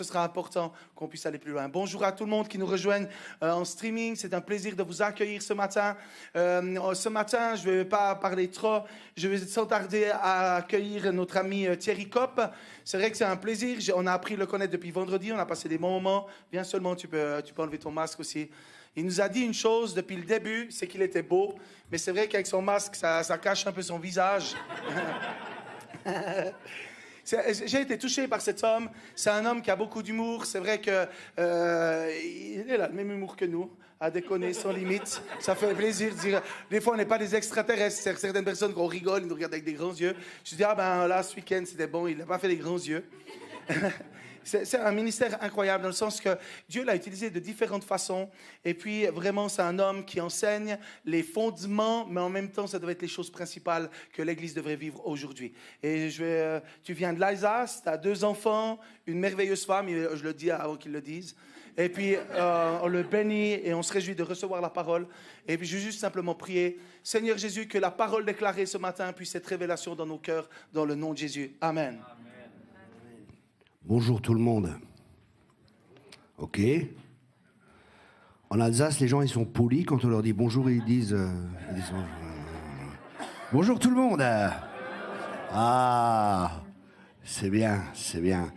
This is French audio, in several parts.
ce sera important qu'on puisse aller plus loin. Bonjour à tout le monde qui nous rejoignent en streaming. C'est un plaisir de vous accueillir ce matin. Ce matin, je ne vais pas parler trop. Je vais sans tarder à accueillir notre ami Thierry Kopp. C'est vrai que c'est un plaisir. On a appris à le connaître depuis vendredi. On a passé des bons moments. Viens seulement, tu peux enlever ton masque aussi. Il nous a dit une chose depuis le début, c'est qu'il était beau. Mais c'est vrai qu'avec son masque, ça cache un peu son visage. J'ai été touché par cet homme. C'est un homme qui a beaucoup d'humour. C'est vrai qu'il a le même humour que nous, à déconner sans limite. Ça fait plaisir de dire. Des fois, on n'est pas des extraterrestres. Certaines personnes, quand on rigole, ils nous regardent avec des grands yeux. Je dis, là, ce week-end, c'était bon. Il n'a pas fait des grands yeux. C'est un ministère incroyable dans le sens que Dieu l'a utilisé de différentes façons. Et puis, vraiment, c'est un homme qui enseigne les fondements, mais en même temps, ça doit être les choses principales que l'Église devrait vivre aujourd'hui. Et tu viens de l'Alsace, tu as 2 enfants, une merveilleuse femme, je le dis avant qu'ils le disent. Et puis, on le bénit et on se réjouit de recevoir la parole. Et puis, je veux juste simplement prier, Seigneur Jésus, que la parole déclarée ce matin puisse être révélation dans nos cœurs, dans le nom de Jésus. Amen. Bonjour tout le monde. Ok. En Alsace, les gens, ils sont polis. Quand on leur dit bonjour, ils disent bonjour. Bonjour tout le monde. Ah, c'est bien, c'est bien.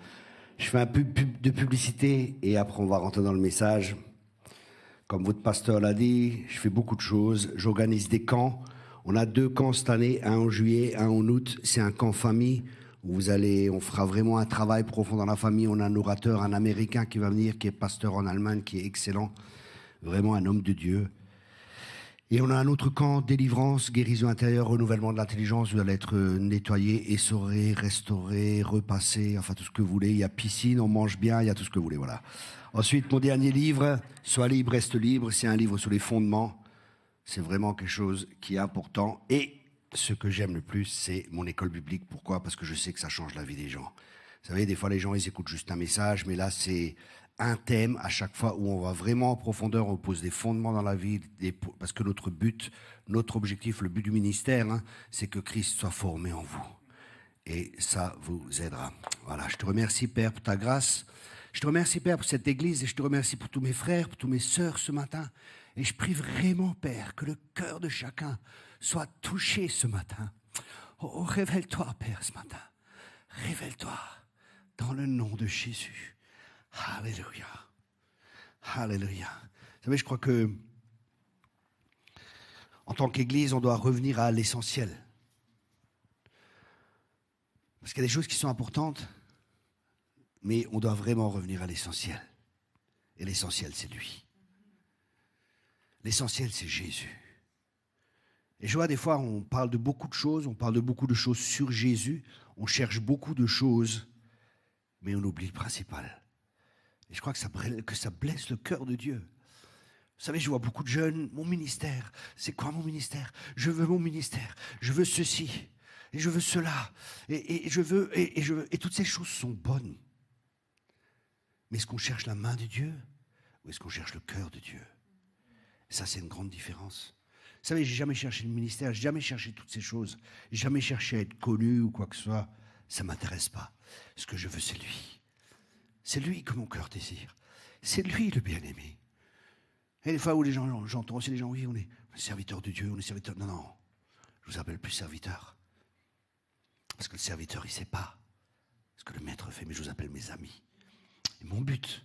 Je fais un peu de publicité et après on va rentrer dans le message. Comme votre pasteur l'a dit, je fais beaucoup de choses. J'organise des camps. On a 2 camps cette année, un en juillet, un en août. C'est un camp famille. On fera vraiment un travail profond dans la famille. On a un orateur, un Américain qui va venir, qui est pasteur en Allemagne, qui est excellent. Vraiment un homme de Dieu. Et on a un autre camp, délivrance, guérison intérieure, renouvellement de l'intelligence. Vous allez être nettoyé, essoré, restauré, repassé, enfin tout ce que vous voulez. Il y a piscine, on mange bien, il y a tout ce que vous voulez, voilà. Ensuite, mon dernier livre, Sois libre, reste libre. C'est un livre sur les fondements. C'est vraiment quelque chose qui est important. Et ce que j'aime le plus, c'est mon école biblique. Pourquoi ? Parce que je sais que ça change la vie des gens. Vous savez, des fois, les gens, ils écoutent juste un message, mais là, c'est un thème à chaque fois où on va vraiment en profondeur, on pose des fondements dans la vie, parce que notre but, notre objectif, le but du ministère, c'est que Christ soit formé en vous. Et ça vous aidera. Voilà, je te remercie, Père, pour ta grâce. Je te remercie, Père, pour cette église, et je te remercie pour tous mes frères, pour tous mes sœurs ce matin. Et je prie vraiment, Père, que le cœur de chacun soit touché ce matin. Oh, révèle-toi, Père, ce matin. Révèle-toi dans le nom de Jésus. Alléluia. Alléluia. Vous savez, je crois que en tant qu'Église, on doit revenir à l'essentiel. Parce qu'il y a des choses qui sont importantes, mais on doit vraiment revenir à l'essentiel. Et l'essentiel, c'est lui. L'essentiel, c'est Jésus. Et je vois des fois, on parle de beaucoup de choses, on parle de beaucoup de choses sur Jésus, on cherche beaucoup de choses, mais on oublie le principal. Et je crois que ça blesse le cœur de Dieu. Vous savez, je vois beaucoup de jeunes, mon ministère, c'est quoi mon ministère ? Je veux mon ministère, je veux ceci, et je veux cela, et toutes ces choses sont bonnes. Mais est-ce qu'on cherche la main de Dieu ou est-ce qu'on cherche le cœur de Dieu ? Ça, c'est une grande différence. Vous savez, j'ai jamais cherché le ministère, j'ai jamais cherché toutes ces choses, j'ai jamais cherché à être connu ou quoi que ce soit. Ça m'intéresse pas. Ce que je veux, c'est lui. C'est lui que mon cœur désire. C'est lui le bien-aimé. Et des fois où j'entends aussi les gens, oui, on est serviteur de Dieu, on est serviteur. Non, je vous appelle plus serviteur. Parce que le serviteur, il sait pas ce que le maître fait, mais je vous appelle mes amis. Et mon but,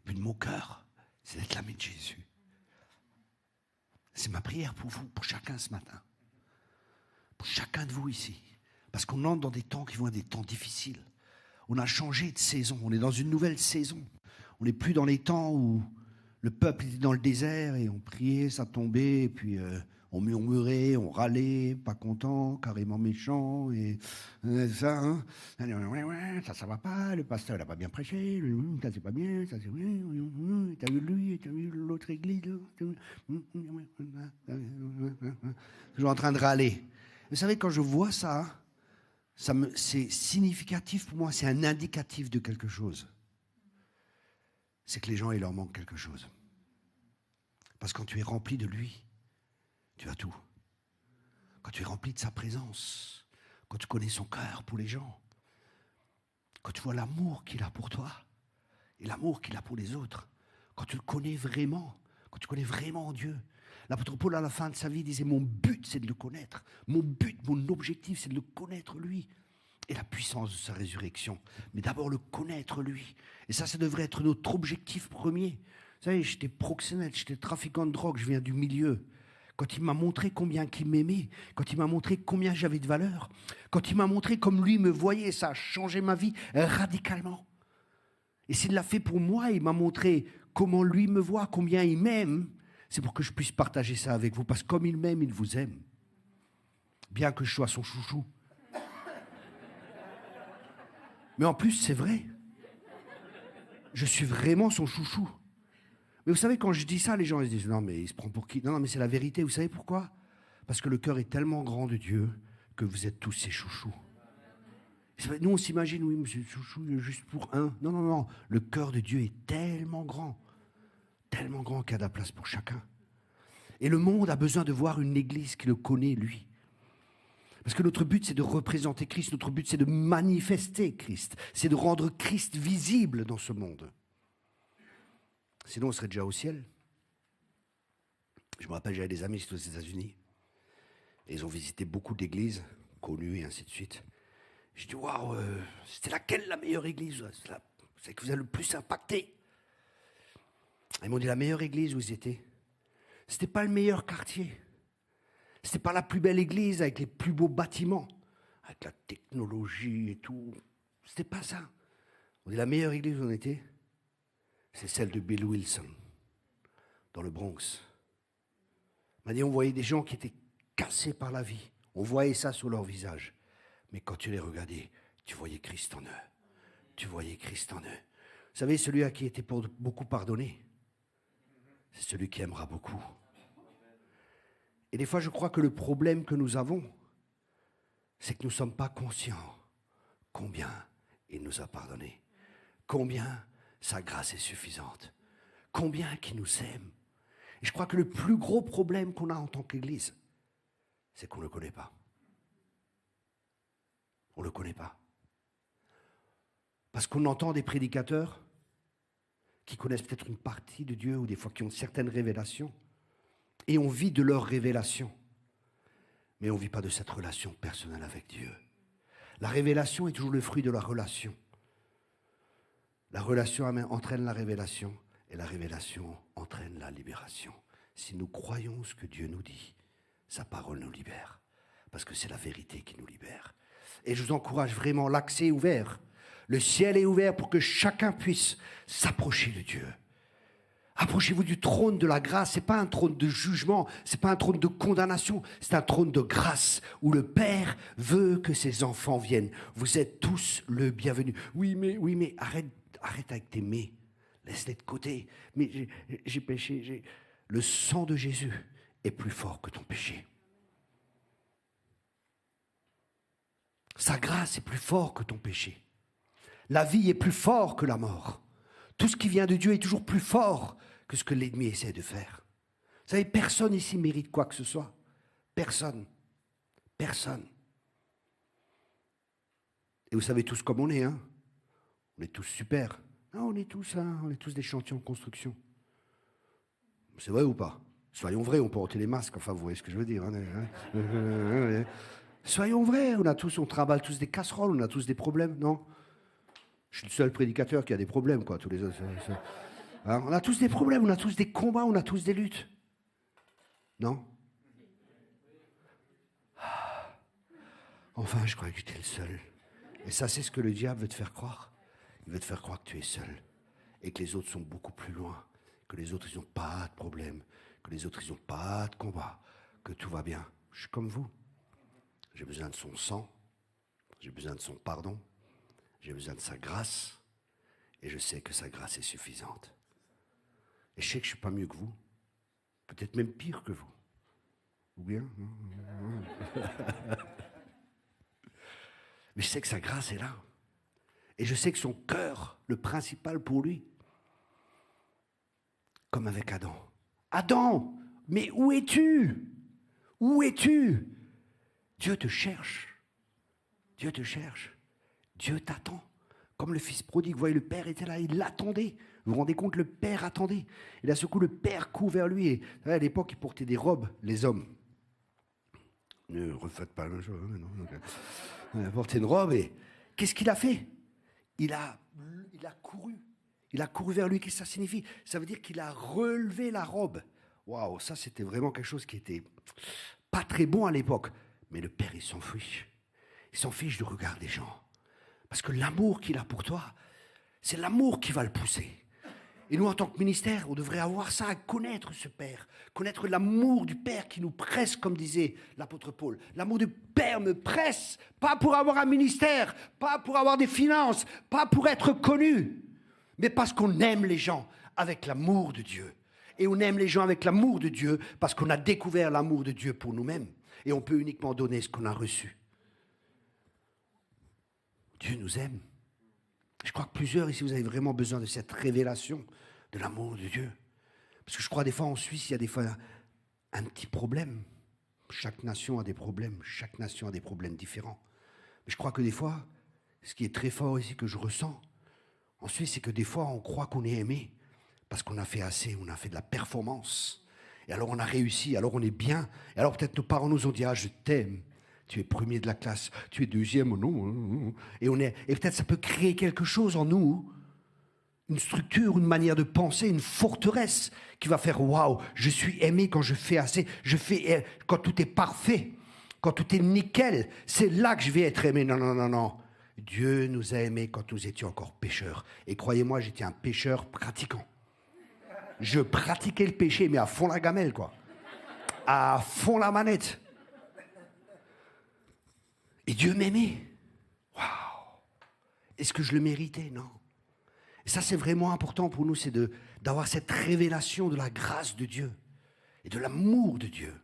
le but de mon cœur, c'est d'être l'ami de Jésus. C'est ma prière pour vous, pour chacun ce matin. Pour chacun de vous ici. Parce qu'on entre dans des temps qui vont être des temps difficiles. On a changé de saison, on est dans une nouvelle saison. On n'est plus dans les temps où le peuple était dans le désert et on priait, ça tombait, et puis on murmurait, on râlait, pas content, carrément méchant, et ça, hein. Ça va pas, le pasteur n'a pas bien prêché, ça c'est pas bien, ça c'est bien, t'as vu lui, t'as vu l'autre église, toujours en train de râler. Vous savez, quand je vois ça, c'est significatif pour moi, c'est un indicatif de quelque chose. C'est que les gens, il leur manque quelque chose. Parce que quand tu es rempli de lui, tu as tout. Quand tu es rempli de sa présence, quand tu connais son cœur pour les gens, quand tu vois l'amour qu'il a pour toi, et l'amour qu'il a pour les autres. Quand tu le connais vraiment, quand tu connais vraiment Dieu. L'apôtre Paul, à la fin de sa vie, disait « Mon but, c'est de le connaître. Mon but, mon objectif, c'est de le connaître, lui. » Et la puissance de sa résurrection. Mais d'abord, le connaître, lui. Et ça devrait être notre objectif premier. Vous savez, j'étais proxénète, j'étais trafiquant de drogue, je viens du milieu. Quand il m'a montré combien il m'aimait, quand il m'a montré combien j'avais de valeur, quand il m'a montré comme lui me voyait, ça a changé ma vie radicalement. Et s'il l'a fait pour moi, il m'a montré comment lui me voit, combien il m'aime, c'est pour que je puisse partager ça avec vous. Parce que comme il m'aime, il vous aime. Bien que je sois son chouchou. Mais en plus, c'est vrai. Je suis vraiment son chouchou. Mais vous savez, quand je dis ça, les gens ils se disent « Non, mais il se prend pour qui ?» Non, mais c'est la vérité. Vous savez pourquoi ? Parce que le cœur est tellement grand de Dieu que vous êtes tous ses chouchous. Nous, on s'imagine, oui, monsieur chouchou, juste pour un. Non, non, non. Le cœur de Dieu est tellement grand qu'il y a de la place pour chacun. Et le monde a besoin de voir une église qui le connaît, lui. Parce que notre but, c'est de représenter Christ. Notre but, c'est de manifester Christ. C'est de rendre Christ visible dans ce monde. Sinon, on serait déjà au ciel. Je me rappelle, j'avais des amis aux États-Unis. Et ils ont visité beaucoup d'églises, connues et ainsi de suite. Je dis, waouh, c'était laquelle la meilleure église ? C'est que vous avez le plus impacté. Ils m'ont dit, la meilleure église où ils étaient, c'était pas le meilleur quartier. C'était pas la plus belle église avec les plus beaux bâtiments, avec la technologie et tout. C'était pas ça. On dit, la meilleure église où on était, c'est celle de Bill Wilson, dans le Bronx. On m'a dit, on voyait des gens qui étaient cassés par la vie. On voyait ça sur leur visage. Mais quand tu les regardais, tu voyais Christ en eux. Tu voyais Christ en eux. Vous savez, celui à qui était beaucoup pardonné, c'est celui qui aimera beaucoup. Et des fois, je crois que le problème que nous avons, c'est que nous ne sommes pas conscients combien il nous a pardonné. Combien sa grâce est suffisante. Combien qu'il nous aime. Et je crois que le plus gros problème qu'on a en tant qu'Église, c'est qu'on ne le connaît pas. On ne le connaît pas. Parce qu'on entend des prédicateurs qui connaissent peut-être une partie de Dieu ou des fois qui ont certaines révélations et on vit de leurs révélations. Mais on ne vit pas de cette relation personnelle avec Dieu. La révélation est toujours le fruit de la relation. La relation entraîne la révélation et la révélation entraîne la libération. Si nous croyons ce que Dieu nous dit, sa parole nous libère parce que c'est la vérité qui nous libère. Et je vous encourage vraiment, l'accès est ouvert. Le ciel est ouvert pour que chacun puisse s'approcher de Dieu. Approchez-vous du trône de la grâce. Ce n'est pas un trône de jugement, ce n'est pas un trône de condamnation, c'est un trône de grâce où le Père veut que ses enfants viennent. Vous êtes tous le bienvenu. Oui, mais arrête avec tes mais. Laisse-les de côté. Mais j'ai péché. Le sang de Jésus est plus fort que ton péché. Sa grâce est plus fort que ton péché. La vie est plus fort que la mort. Tout ce qui vient de Dieu est toujours plus fort que ce que l'ennemi essaie de faire. Vous savez, personne ici mérite quoi que ce soit. Personne. Personne. Et vous savez tous comme on est, hein. On est tous super. Non, on est tous des chantiers en construction. C'est vrai ou pas ? Soyons vrais, on peut ôter les masques, enfin vous voyez ce que je veux dire. Hein. Soyons vrais, on travaille tous des casseroles, on a tous des problèmes, non ? Je suis le seul prédicateur qui a des problèmes, quoi, tous les autres. Hein, on a tous des problèmes, on a tous des combats, on a tous des luttes. Non ? Enfin, je croyais que tu étais le seul. Et ça, c'est ce que le diable veut te faire croire. Il veut te faire croire que tu es seul. Et que les autres sont beaucoup plus loin. Que les autres, ils n'ont pas de problème. Que les autres, ils n'ont pas de combat. Que tout va bien. Je suis comme vous. J'ai besoin de son sang. J'ai besoin de son pardon. J'ai besoin de sa grâce. Et je sais que sa grâce est suffisante. Et je sais que je ne suis pas mieux que vous. Peut-être même pire que vous. Ou bien. Mais je sais que sa grâce est là. Et je sais que son cœur, le principal pour lui, comme avec Adam. Adam, mais où es-tu ? Où es-tu ? Dieu te cherche. Dieu te cherche. Dieu t'attend. Comme le fils prodigue, vous voyez, le père était là, il l'attendait. Vous vous rendez compte, le père attendait. Et d'un seul coup, le père court vers lui. Et à l'époque, ils portaient des robes, les hommes. Ne refaites pas la même chose. Non, il a porté une robe et qu'est-ce qu'il a fait? Il a couru. Il a couru vers lui. Qu'est-ce que ça signifie? Ça veut dire qu'il a relevé la robe. Waouh, ça c'était vraiment quelque chose qui était pas très bon à l'époque. Mais le père, il s'en fiche. Il s'en fiche du regard des gens. Parce que l'amour qu'il a pour toi, c'est l'amour qui va le pousser. Et nous, en tant que ministère, on devrait avoir ça, à connaître ce Père, connaître l'amour du Père qui nous presse, comme disait l'apôtre Paul. L'amour du Père me presse, pas pour avoir un ministère, pas pour avoir des finances, pas pour être connu, mais parce qu'on aime les gens avec l'amour de Dieu. Et on aime les gens avec l'amour de Dieu parce qu'on a découvert l'amour de Dieu pour nous-mêmes. Et on peut uniquement donner ce qu'on a reçu. Dieu nous aime. Je crois que plusieurs ici, vous avez vraiment besoin de cette révélation de l'amour de Dieu. Parce que je crois des fois en Suisse, il y a des fois un petit problème. Chaque nation a des problèmes. Chaque nation a des problèmes différents. Mais je crois que des fois, ce qui est très fort ici que je ressens en Suisse, c'est que des fois, on croit qu'on est aimé parce qu'on a fait assez, on a fait de la performance. Et alors on a réussi, alors on est bien. Et alors peut-être nos parents nous ont dit « Ah, je t'aime ». Tu es premier de la classe, tu es deuxième, non. Et peut-être ça peut créer quelque chose en nous, une structure, une manière de penser, une forteresse qui va faire waouh, je suis aimé quand je fais assez, quand tout est parfait, quand tout est nickel, c'est là que je vais être aimé. Non, non, non, non. Dieu nous a aimés quand nous étions encore pécheurs. Et croyez-moi, j'étais un pécheur pratiquant. Je pratiquais le péché, mais à fond la gamelle, quoi. À fond la manette. Et Dieu m'aimait. Waouh! Est-ce que je le méritais? Non. Et ça, c'est vraiment important pour nous, c'est d'avoir cette révélation de la grâce de Dieu et de l'amour de Dieu.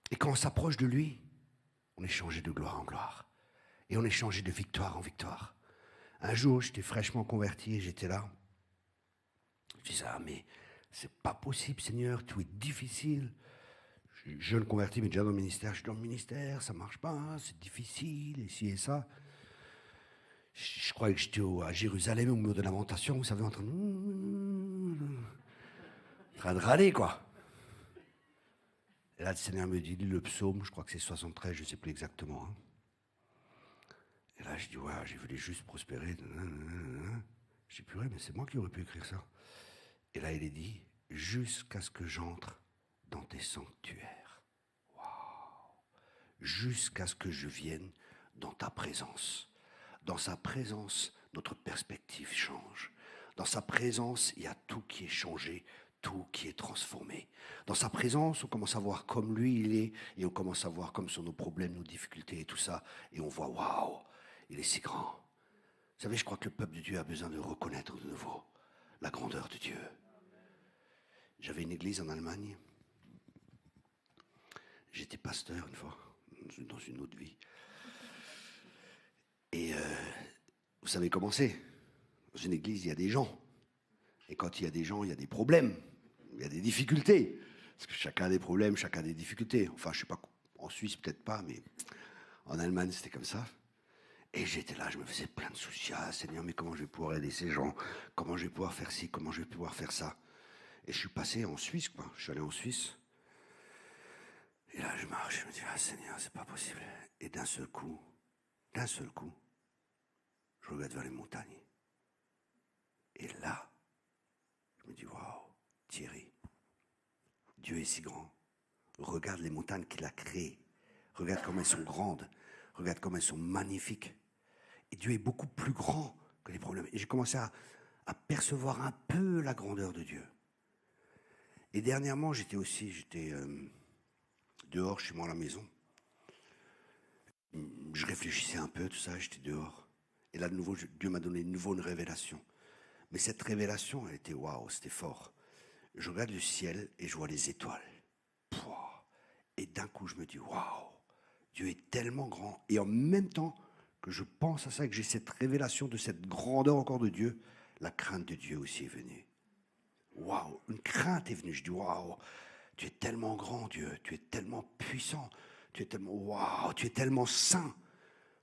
Et quand on s'approche de lui, on est changé de gloire en gloire. Et on est changé de victoire en victoire. Un jour, j'étais fraîchement converti et j'étais là. Je disais, ah mais c'est pas possible, Seigneur, tout est difficile. Jeune converti, mais déjà dans le ministère, je suis dans le ministère, ça marche pas, c'est difficile, et ci et ça. Je croyais que j'étais à Jérusalem, au mur de lamentation, vous savez, en train de râler, quoi. Et là, le Seigneur me dit, lis le psaume, je crois que c'est 73, je ne sais plus exactement. Hein. Et là, je dis, ouais, j'ai vu les justes prospérer. Je dis, purée, mais c'est moi qui aurais pu écrire ça. Et là, il est dit, jusqu'à ce que j'entre dans tes sanctuaires. Waouh! Jusqu'à ce que je vienne dans ta présence. Dans sa présence, notre perspective change. Dans sa présence, il y a tout qui est changé, tout qui est transformé. Dans sa présence, on commence à voir comme lui il est, et on commence à voir comme sont nos problèmes, nos difficultés et tout ça, et on voit, waouh, il est si grand. Vous savez, je crois que le peuple de Dieu a besoin de reconnaître de nouveau la grandeur de Dieu. J'avais une église en Allemagne. J'étais pasteur une fois, dans une autre vie. Et vous savez comment c'est? Dans une église, il y a des gens. Et quand il y a des gens, il y a des problèmes. Il y a des difficultés. Parce que chacun a des problèmes, chacun a des difficultés. Enfin, je ne sais pas, en Suisse peut-être pas, mais en Allemagne, c'était comme ça. Et j'étais là, je me faisais plein de soucis. Ah, Seigneur, mais comment je vais pouvoir aider ces gens? Comment je vais pouvoir faire ci? Comment je vais pouvoir faire ça? Et je suis passé en Suisse, quoi. Je suis allé en Suisse. Et là, je marche, je me dis, ah Seigneur, c'est pas possible. Et d'un seul coup, je regarde vers les montagnes. Et là, je me dis, waouh, Thierry, Dieu est si grand. Regarde les montagnes qu'il a créées. Regarde comme elles sont grandes. Regarde comme elles sont magnifiques. Et Dieu est beaucoup plus grand que les problèmes. Et j'ai commencé à percevoir un peu la grandeur de Dieu. Et dernièrement, j'étais dehors chez moi à la maison. Je réfléchissais un peu, tout ça, j'étais dehors. Et là, de nouveau, Dieu m'a donné de nouveau une révélation. Mais cette révélation, elle était waouh, c'était fort. Je regarde le ciel et je vois les étoiles. Pouah. Et d'un coup, je me dis, waouh, Dieu est tellement grand. Et en même temps que je pense à ça, que j'ai cette révélation de cette grandeur encore de Dieu, la crainte de Dieu aussi est venue. Waouh, une crainte est venue. Je dis, waouh, tu es tellement grand, Dieu. Tu es tellement puissant. Tu es tellement, waouh, tu es tellement saint.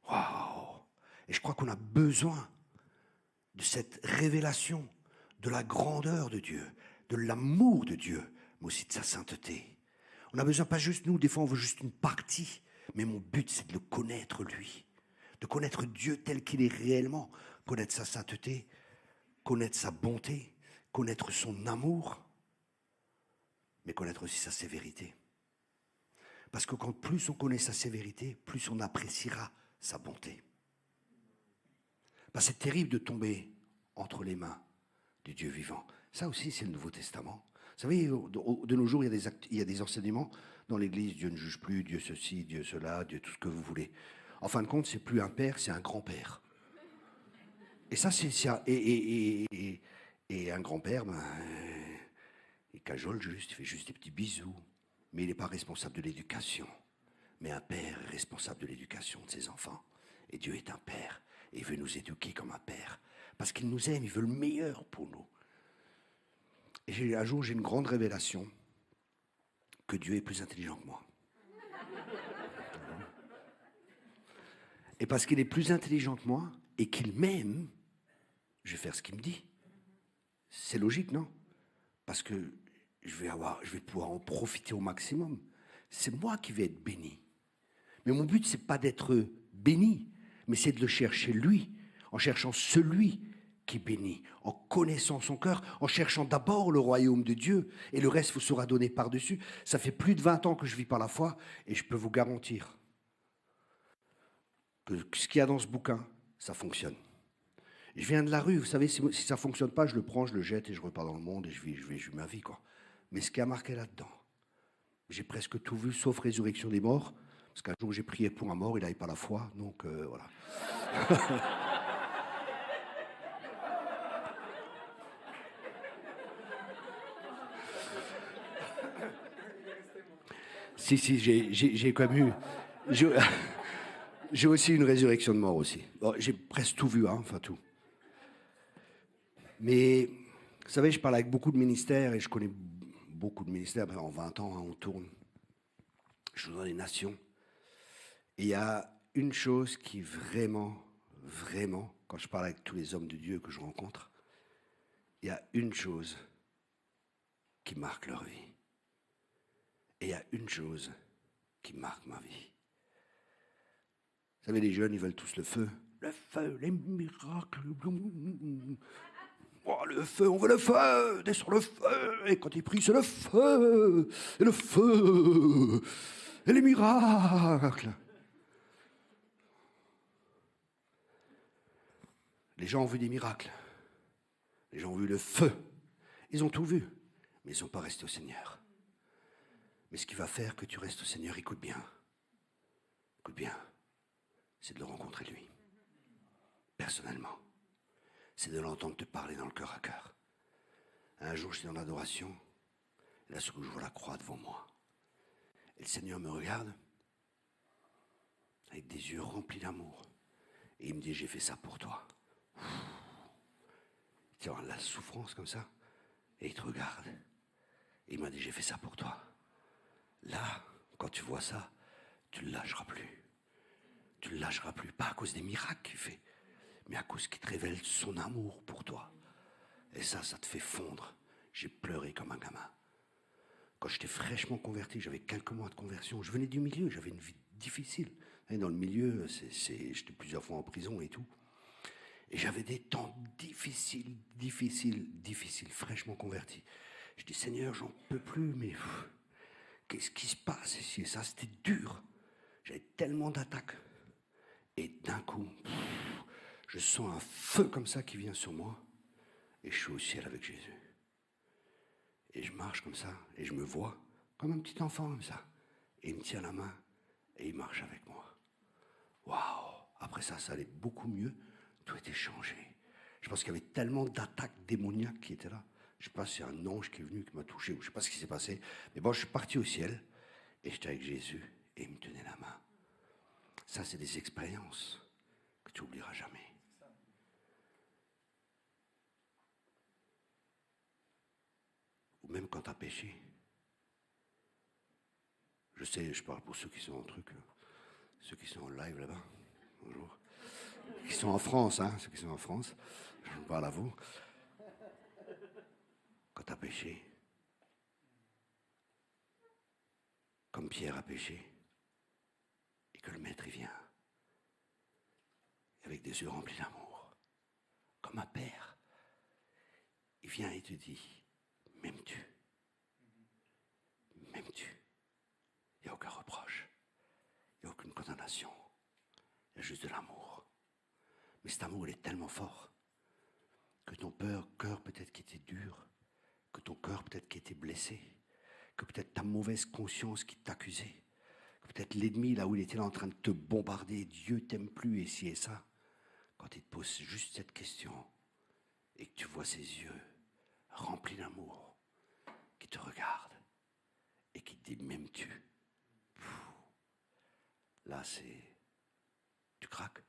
Waouh. Et je crois qu'on a besoin de cette révélation de la grandeur de Dieu, de l'amour de Dieu, mais aussi de sa sainteté. On a besoin pas juste nous, des fois on veut juste une partie, mais mon but c'est de le connaître lui, de connaître Dieu tel qu'il est réellement, connaître sa sainteté, connaître sa bonté, connaître son amour, mais connaître aussi sa sévérité. Parce que quand plus on connaît sa sévérité, plus on appréciera sa bonté. Parce que c'est terrible de tomber entre les mains du Dieu vivant. Ça aussi, c'est le Nouveau Testament. Vous savez, de nos jours, il y a des enseignements dans l'Église. Dieu ne juge plus, Dieu ceci, Dieu cela, Dieu tout ce que vous voulez. En fin de compte, c'est plus un père, c'est un grand-père. Et ça, et un grand-père, il cajole juste, il fait juste des petits bisous. Mais il n'est pas responsable de l'éducation. Mais un père est responsable de l'éducation de ses enfants. Et Dieu est un père. Et il veut nous éduquer comme un père. Parce qu'il nous aime, il veut le meilleur pour nous. Et un jour, j'ai une grande révélation que Dieu est plus intelligent que moi. Et parce qu'il est plus intelligent que moi et qu'il m'aime, je vais faire ce qu'il me dit. C'est logique, non? Parce que je vais pouvoir en profiter au maximum. C'est moi qui vais être béni. Mais mon but, c'est pas d'être béni, mais c'est de le chercher lui, en cherchant celui qui bénit, en connaissant son cœur, en cherchant d'abord le royaume de Dieu, et le reste vous sera donné par-dessus. Ça fait plus de 20 ans que je vis par la foi, et je peux vous garantir que ce qu'il y a dans ce bouquin, ça fonctionne. Je viens de la rue, vous savez, si ça ne fonctionne pas, je le prends, je le jette, et je repars dans le monde, et je vis ma vie, quoi. Mais ce qui a marqué là-dedans, j'ai presque tout vu, sauf résurrection des morts, parce qu'un jour j'ai prié pour un mort, il n'avait pas la foi, donc voilà. Si, j'ai quand même eu... J'ai aussi une résurrection de mort aussi. Bon, j'ai presque tout vu, hein, enfin tout. Mais, vous savez, je parle avec beaucoup de ministères, et je connais beaucoup de ministères. En 20 ans, hein, on tourne. Je suis dans les nations. Et il y a une chose qui vraiment, quand je parle avec tous les hommes de Dieu que je rencontre, il y a une chose qui marque leur vie. Et il y a une chose qui marque ma vie. Vous savez, les jeunes, ils veulent tous le feu, les miracles. Oh, le feu, on veut le feu, descend le feu. Et quand ils prient, c'est le feu, et les miracles. Les gens ont vu des miracles. Les gens ont vu le feu. Ils ont tout vu, mais ils ne sont pas restés au Seigneur. Mais ce qui va faire que tu restes au Seigneur, écoute bien, c'est de le rencontrer lui, personnellement. C'est de l'entendre te parler dans le cœur à cœur. Un jour, j'étais dans l'adoration, et là, je vois la croix devant moi. Et le Seigneur me regarde, avec des yeux remplis d'amour, et il me dit, j'ai fait ça pour toi. Tu vois, la souffrance comme ça, et il te regarde, et il m'a dit, j'ai fait ça pour toi. Là, quand tu vois ça, tu ne le lâcheras plus. Tu ne le lâcheras plus, pas à cause des miracles qu'il fait, mais à cause qu'il te révèle son amour pour toi. Et ça te fait fondre. J'ai pleuré comme un gamin. Quand j'étais fraîchement converti, j'avais quelques mois de conversion, je venais du milieu, j'avais une vie difficile. Et dans le milieu, j'étais plusieurs fois en prison et tout. Et j'avais des temps difficiles, fraîchement converti. Je dis, Seigneur, j'en peux plus, mais qu'est-ce qui se passe ici? Et ça, c'était dur. J'avais tellement d'attaques. Et d'un coup, je sens un feu comme ça qui vient sur moi. Et je suis au ciel avec Jésus. Et je marche comme ça, et je me vois comme un petit enfant comme ça. Et il me tient la main, et il marche avec moi. Waouh! Après ça, ça allait beaucoup mieux. Tout était changé. Je pense qu'il y avait tellement d'attaques démoniaques qui étaient là. Je ne sais pas si c'est un ange qui est venu, qui m'a touché, ou je ne sais pas ce qui s'est passé. Mais bon, je suis parti au ciel, et j'étais avec Jésus, et il me tenait la main. Ça, c'est des expériences que tu n'oublieras jamais. Ou même quand tu as péché. Je sais, je parle pour ceux qui sont en truc, ceux qui sont en live là-bas. Bonjour. Qui sont en France, hein, ceux qui sont en France, je vous parle à vous. Quand tu as péché, comme Pierre a péché, et que le Maître y vient, avec des yeux remplis d'amour, comme un père, il vient et te dit, m'aimes-tu? M'aimes-tu? Il n'y a aucun reproche, il n'y a aucune condamnation, il y a juste de l'amour. Mais cet amour, il est tellement fort que ton cœur peut-être qui était dur, que ton cœur peut-être qui était blessé, que peut-être ta mauvaise conscience qui t'accusait, que peut-être l'ennemi, là où il était là en train de te bombarder, Dieu t'aime plus et ci et ça, quand il te pose juste cette question et que tu vois ses yeux remplis d'amour, qui te regardent et qui te dit m'aimes-tu? Là c'est... Tu craques.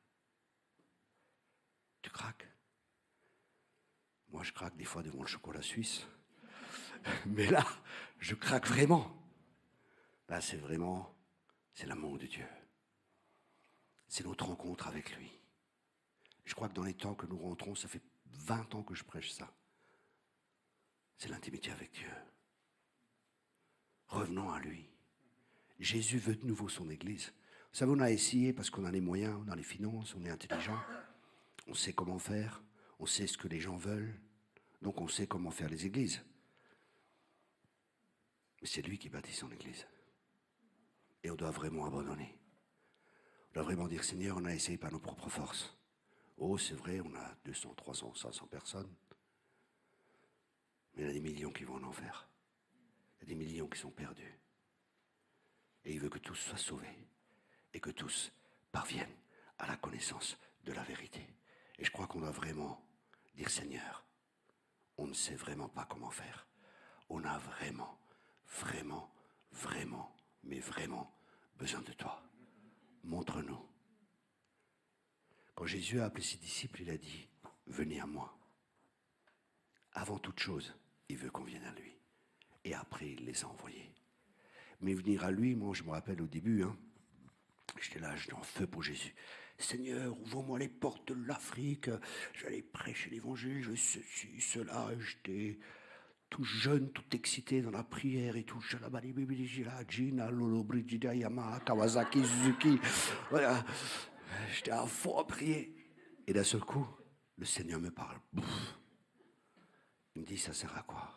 Tu craques. Moi je craque des fois devant le chocolat suisse. Mais là, je craque vraiment. Là c'est vraiment... C'est l'amour de Dieu. C'est notre rencontre avec lui. Je crois que dans les temps que nous rentrons, ça fait 20 ans que je prêche ça. C'est l'intimité avec Dieu. Revenons à lui. Jésus veut de nouveau son Église. Vous savez, on a essayé parce qu'on a les moyens, on a les finances, on est intelligent. On sait comment faire, on sait ce que les gens veulent. Donc on sait comment faire les églises. Mais c'est lui qui bâtit son Église. Et on doit vraiment abandonner. On doit vraiment dire, Seigneur, on a essayé par nos propres forces. Oh, c'est vrai, on a 200, 300, 500 personnes. Mais il y a des millions qui vont en enfer. Il y a des millions qui sont perdus. Et il veut que tous soient sauvés. Et que tous parviennent à la connaissance de la vérité. Et je crois qu'on doit vraiment dire, Seigneur, on ne sait vraiment pas comment faire. On a vraiment, mais vraiment besoin de toi. Montre-nous. Quand Jésus a appelé ses disciples, il a dit, venez à moi. Avant toute chose, il veut qu'on vienne à lui. Et après, il les a envoyés. Mais venir à lui, moi je me rappelle au début, j'étais là, j'étais en feu pour Jésus. Seigneur, ouvre-moi les portes de l'Afrique. J'allais prêcher l'évangile, ceci, cela. J'étais tout jeune, tout excité dans la prière et tout. Kawasaki, Suzuki. Voilà. J'étais à fond à prier. Et d'un seul coup, le Seigneur me parle. Il me dit, ça sert à quoi?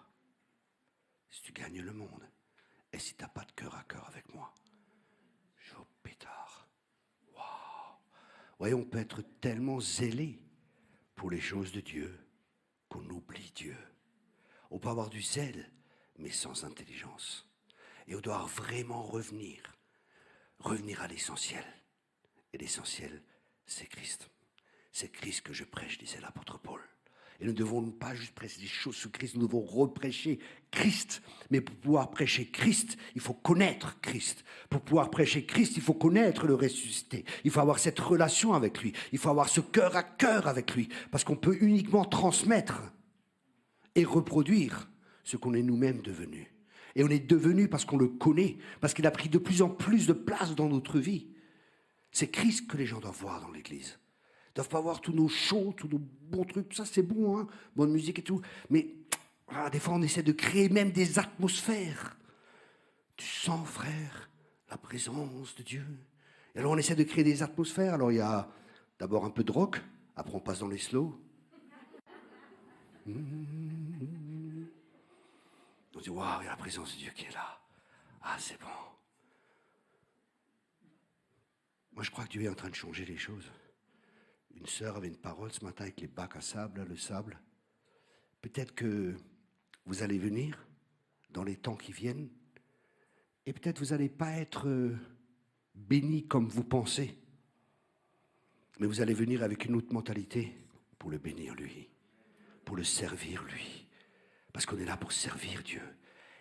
Si tu gagnes le monde, et si tu n'as pas de cœur à cœur avec moi? Je dis, oh pétard. Waouh. Voyez, on peut être tellement zélé pour les choses de Dieu qu'on oublie Dieu. On peut avoir du zèle, mais sans intelligence. Et on doit vraiment revenir à l'essentiel. Et l'essentiel, c'est Christ. C'est Christ que je prêche, disait l'apôtre Paul. Et nous ne devons pas juste prêcher des choses sur Christ, nous devons reprêcher Christ. Mais pour pouvoir prêcher Christ, il faut connaître Christ. Pour pouvoir prêcher Christ, il faut connaître le ressuscité. Il faut avoir cette relation avec lui. Il faut avoir ce cœur à cœur avec lui. Parce qu'on peut uniquement transmettre et reproduire ce qu'on est nous-mêmes devenus. Et on est devenus parce qu'on le connaît, parce qu'il a pris de plus en plus de place dans notre vie. C'est Christ que les gens doivent voir dans l'église. Ils ne doivent pas voir tous nos shows, tous nos bons trucs, ça c'est bon, hein, bonne musique et tout. Mais des fois on essaie de créer même des atmosphères. Tu sens, frère, la présence de Dieu. Et alors on essaie de créer des atmosphères. Alors il y a d'abord un peu de rock, après on passe dans les slows. On dit, waouh, il y a la présence de Dieu qui est là. Ah, c'est bon. Moi, je crois que Dieu est en train de changer les choses. Une sœur avait une parole ce matin avec les bacs à sable, le sable. Peut-être que vous allez venir dans les temps qui viennent et peut-être vous n'allez pas être béni comme vous pensez. Mais vous allez venir avec une autre mentalité pour le bénir lui, pour le servir lui. Parce qu'on est là pour servir Dieu.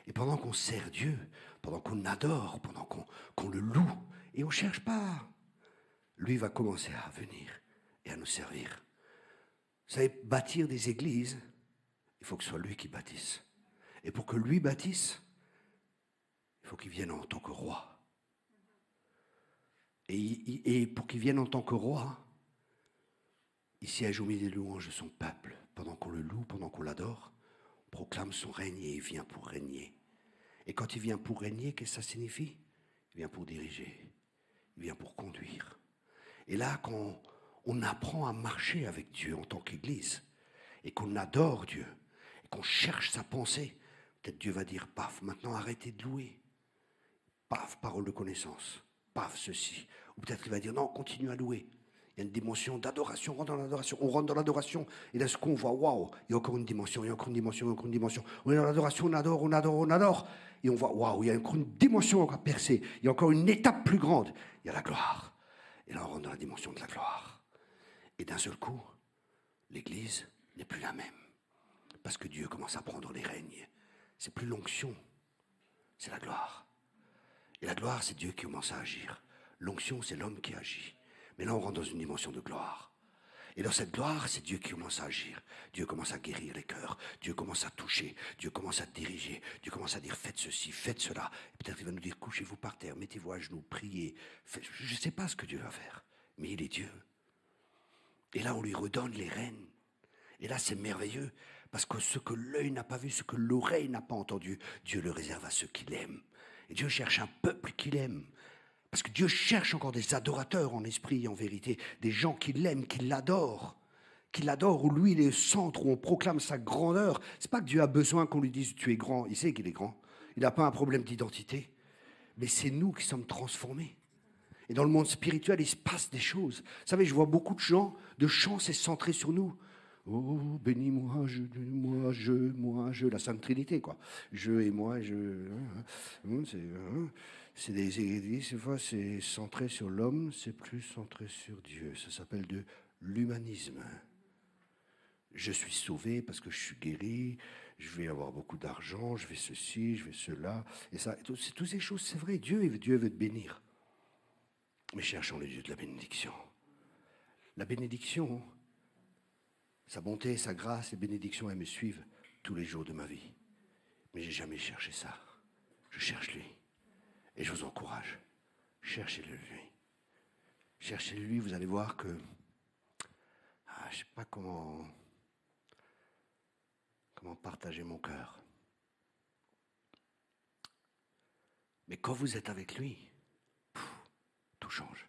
Et pendant qu'on sert Dieu, pendant qu'on adore, pendant qu'on le loue, et on ne cherche pas, lui va commencer à venir et à nous servir. Vous savez, bâtir des églises, il faut que ce soit lui qui bâtisse. Et pour que lui bâtisse, il faut qu'il vienne en tant que roi. Et pour qu'il vienne en tant que roi, Il siège au milieu des louanges de son peuple. Pendant qu'on le loue, pendant qu'on l'adore, on proclame son règne et il vient pour régner. Et quand il vient pour régner, qu'est-ce que ça signifie? Il vient pour diriger. Il vient pour conduire. Et là, quand on apprend à marcher avec Dieu en tant qu'Église, et qu'on adore Dieu, et qu'on cherche sa pensée, peut-être Dieu va dire, paf, maintenant arrêtez de louer. Paf, parole de connaissance. Paf, ceci. Ou peut-être il va dire, non, continue à louer. Il y a une dimension d'adoration, on rentre dans l'adoration, et là, ce qu'on voit, waouh, il y a encore une dimension, il y a encore une dimension, il y a encore une dimension. On est dans l'adoration, on adore, et on voit, waouh, il y a encore une dimension encore percée, il y a encore une étape plus grande, il y a la gloire. Et là, on rentre dans la dimension de la gloire. Et d'un seul coup, l'Église n'est plus la même. Parce que Dieu commence à prendre les règnes. C'est plus l'onction, c'est la gloire. Et la gloire, c'est Dieu qui commence à agir. L'onction, c'est l'homme qui agit. Mais là, on rentre dans une dimension de gloire. Et dans cette gloire, c'est Dieu qui commence à agir. Dieu commence à guérir les cœurs. Dieu commence à toucher. Dieu commence à diriger. Dieu commence à dire, faites ceci, faites cela. Et peut-être il va nous dire, couchez-vous par terre, mettez-vous à genoux, priez. Je ne sais pas ce que Dieu va faire, mais il est Dieu. Et là, on lui redonne les rênes. Et là, c'est merveilleux, parce que ce que l'œil n'a pas vu, ce que l'oreille n'a pas entendu, Dieu le réserve à ceux qui l'aiment. Et Dieu cherche un peuple qui l'aime. Parce que Dieu cherche encore des adorateurs en esprit et en vérité, des gens qui l'aiment, qui l'adorent, où lui il est le centre, où on proclame sa grandeur. C'est pas que Dieu a besoin qu'on lui dise tu es grand, il sait qu'il est grand, il n'a pas un problème d'identité, mais c'est nous qui sommes transformés. Et dans le monde spirituel, il se passe des choses. Vous savez, je vois beaucoup de gens, de chants, c'est centré sur nous. Oh, bénis-moi, je, la Sainte Trinité, quoi. Je et moi, je. C'est des églises, des fois, c'est centré sur l'homme, c'est plus centré sur Dieu. Ça s'appelle de l'humanisme. Je suis sauvé parce que je suis guéri, je vais avoir beaucoup d'argent, je vais ceci, je vais cela. Et ça, c'est toutes ces choses, c'est vrai, Dieu veut te bénir. Mais cherchons le Dieu de la bénédiction. La bénédiction, sa bonté, sa grâce et bénédiction, elles me suivent tous les jours de ma vie. Mais j'ai jamais cherché ça. Je cherche lui. Et je vous encourage. Cherchez-le lui. Cherchez-le lui, vous allez voir que... je ne sais pas comment partager mon cœur. Mais quand vous êtes avec lui, tout change.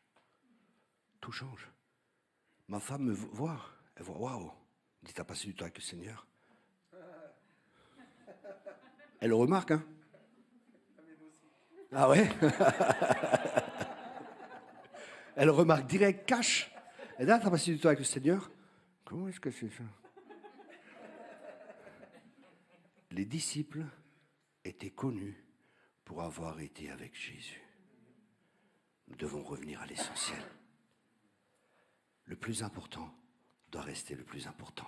Tout change. Ma femme me voit. Elle voit, waouh, elle dit, t'as passé du temps avec le Seigneur. Elle le remarque, hein? Ah ouais? Elle remarque direct, cash. Et là, t'as passé du temps avec le Seigneur? Comment est-ce que c'est ça? Les disciples étaient connus pour avoir été avec Jésus. Nous devons revenir à l'essentiel. Le plus important doit rester le plus important.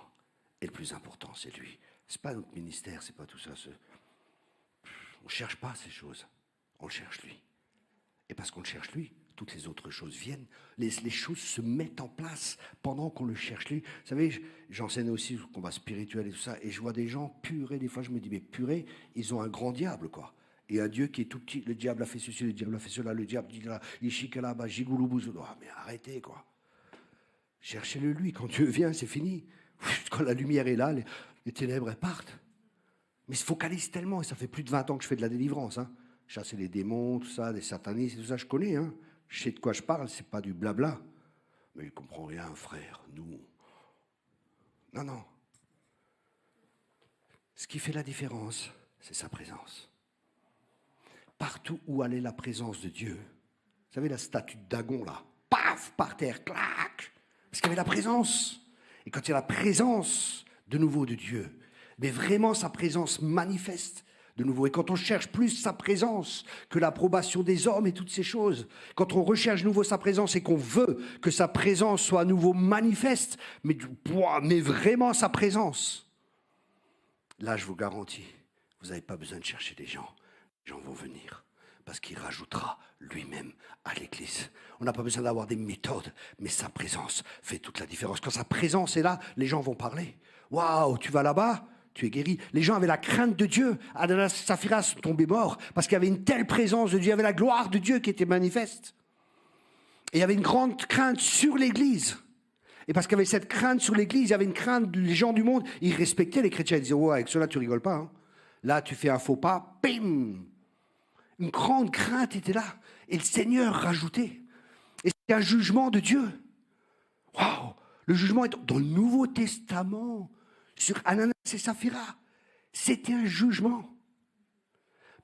Et le plus important, c'est lui. C'est pas notre ministère, c'est pas tout ça. On ne cherche pas ces choses. On le cherche lui. Et parce qu'on le cherche lui, toutes les autres choses viennent. Les choses se mettent en place pendant qu'on le cherche lui. Vous savez, j'enseigne aussi le combat spirituel et tout ça, et je vois des gens purés. Des fois, je me dis, mais purés, ils ont un grand diable, quoi. Et un Dieu qui est tout petit. Le diable a fait ceci, le diable a fait cela, le diable dit là, ishikala, bah, jigouloubouzou. Ah, mais arrêtez, quoi. Cherchez-le lui. Quand Dieu vient, c'est fini. Quand la lumière est là, les ténèbres, elles partent. Mais il se focalise tellement, et ça fait plus de 20 ans que je fais de la délivrance, hein. Chasser les démons, tout ça, les satanistes, tout ça, je connais, hein. Je sais de quoi je parle, c'est pas du blabla. Mais il ne comprend rien, frère, nous. Non. Ce qui fait la différence, c'est sa présence. Partout où allait la présence de Dieu, vous savez la statue de Dagon, là, paf, par terre, clac, parce qu'il y avait la présence. Et quand il y a la présence, de nouveau, de Dieu, mais vraiment sa présence manifeste de nouveau. Et quand on cherche plus sa présence que l'approbation des hommes et toutes ces choses, quand on recherche de nouveau sa présence et qu'on veut que sa présence soit à nouveau manifeste, mais vraiment sa présence, là je vous garantis, vous n'avez pas besoin de chercher des gens. Les gens vont venir parce qu'il rajoutera lui-même à l'Église. On n'a pas besoin d'avoir des méthodes, mais sa présence fait toute la différence. Quand sa présence est là, les gens vont parler. Waouh, tu vas là-bas ? Tu es guéri. Les gens avaient la crainte de Dieu. Ananas, Saphira sont tombés morts parce qu'il y avait une telle présence de Dieu. Il y avait la gloire de Dieu qui était manifeste. Et il y avait une grande crainte sur l'Église. Et parce qu'il y avait cette crainte sur l'Église, il y avait une crainte, les gens du monde, ils respectaient les chrétiens. Ils disaient, ouais, avec cela, tu rigoles pas. Hein. Là, tu fais un faux pas, bim. Une grande crainte était là. Et le Seigneur rajoutait. Et c'était un jugement de Dieu. Waouh! Le jugement est dans le Nouveau Testament, sur Ananas et Saphira. C'était un jugement.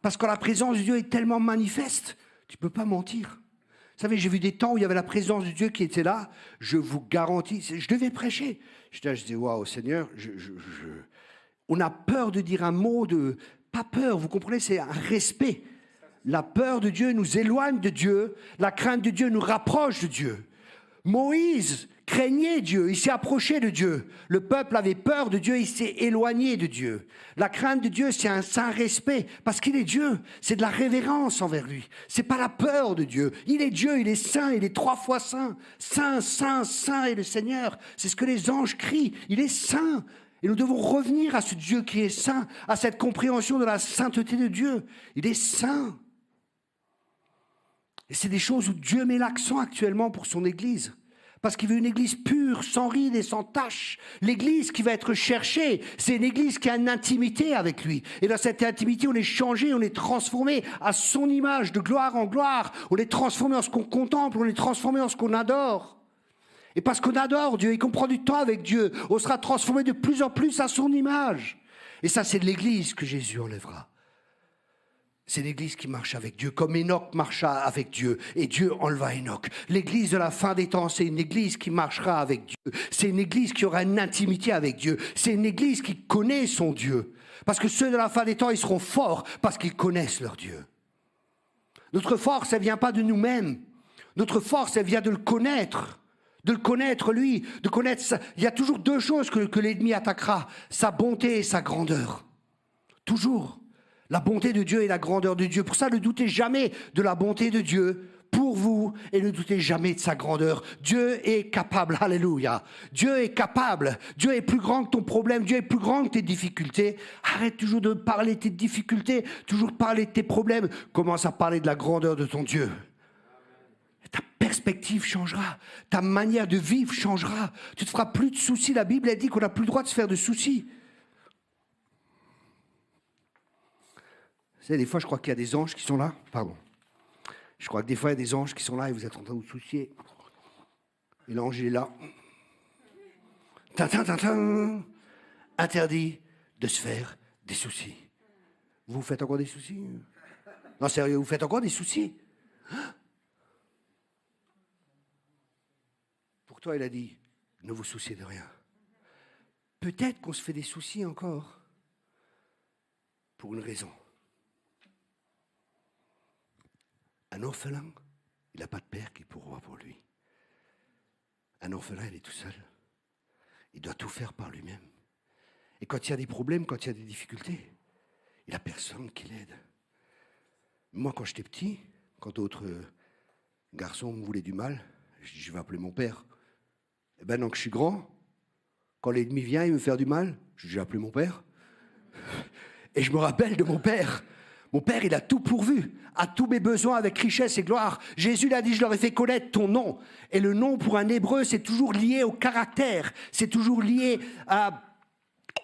Parce que la présence de Dieu est tellement manifeste, tu ne peux pas mentir. Vous savez, j'ai vu des temps où il y avait la présence de Dieu qui était là. Je vous garantis, je devais prêcher. Je disais, waouh, Seigneur, on a peur de dire un mot de... Pas peur, vous comprenez, c'est un respect. La peur de Dieu nous éloigne de Dieu. La crainte de Dieu nous rapproche de Dieu. Moïse craignait Dieu, il s'est approché de Dieu. Le peuple avait peur de Dieu, il s'est éloigné de Dieu. La crainte de Dieu, c'est un saint respect, parce qu'il est Dieu. C'est de la révérence envers lui. C'est pas la peur de Dieu. Il est Dieu, il est saint, il est 3 fois saint. Saint, saint, saint est le Seigneur. C'est ce que les anges crient. Il est saint. Et nous devons revenir à ce Dieu qui est saint, à cette compréhension de la sainteté de Dieu. Il est saint. Et c'est des choses où Dieu met l'accent actuellement pour son Église. Parce qu'il veut une Église pure, sans rides et sans taches. L'Église qui va être cherchée, c'est une Église qui a une intimité avec lui. Et dans cette intimité, on est changé, on est transformé à son image, de gloire en gloire. On est transformé en ce qu'on contemple, on est transformé en ce qu'on adore. Et parce qu'on adore Dieu et qu'on prend du temps avec Dieu, on sera transformé de plus en plus à son image. Et ça, c'est de l'Église que Jésus enlèvera. C'est l'Église qui marche avec Dieu, comme Enoch marcha avec Dieu, et Dieu enleva Enoch. L'Église de la fin des temps, c'est une Église qui marchera avec Dieu. C'est une Église qui aura une intimité avec Dieu. C'est une Église qui connaît son Dieu. Parce que ceux de la fin des temps, ils seront forts parce qu'ils connaissent leur Dieu. Notre force, elle ne vient pas de nous-mêmes. Notre force, elle vient de le connaître. De le connaître, lui. De connaître ça. Il y a toujours deux choses que l'ennemi attaquera. Sa bonté et sa grandeur. Toujours. La bonté de Dieu et la grandeur de Dieu. Pour ça, ne doutez jamais de la bonté de Dieu pour vous et ne doutez jamais de sa grandeur. Dieu est capable, alléluia. Dieu est capable. Dieu est plus grand que ton problème. Dieu est plus grand que tes difficultés. Arrête toujours de parler de tes difficultés, toujours de parler de tes problèmes. Commence à parler de la grandeur de ton Dieu. Ta perspective changera. Ta manière de vivre changera. Tu ne te feras plus de soucis. La Bible a dit qu'on n'a plus le droit de se faire de soucis. Des fois, je crois qu'il y a des anges qui sont là. Pardon. Je crois que des fois, il y a des anges qui sont là et vous êtes en train de vous soucier. Et l'ange, il est là. Interdit de se faire des soucis. Vous faites encore des soucis? Non, sérieux, vous faites encore des soucis? Pour toi, il a dit, ne vous souciez de rien. Peut-être qu'on se fait des soucis encore pour une raison. Un orphelin, il n'a pas de père qui pourvoit pour lui. Un orphelin, il est tout seul. Il doit tout faire par lui-même. Et quand il y a des problèmes, quand il y a des difficultés, il n'a personne qui l'aide. Moi, quand j'étais petit, quand d'autres garçons me voulaient du mal, je dis, je vais appeler mon père. Et maintenant que je suis grand, quand l'ennemi vient, il me faire du mal, je dis, je vais appeler mon père. Et je me rappelle de mon père. Mon Père, il a tout pourvu, à tous mes besoins avec richesse et gloire. Jésus l'a dit, je leur ai fait connaître ton nom. Et le nom, pour un Hébreu, c'est toujours lié au caractère. C'est toujours lié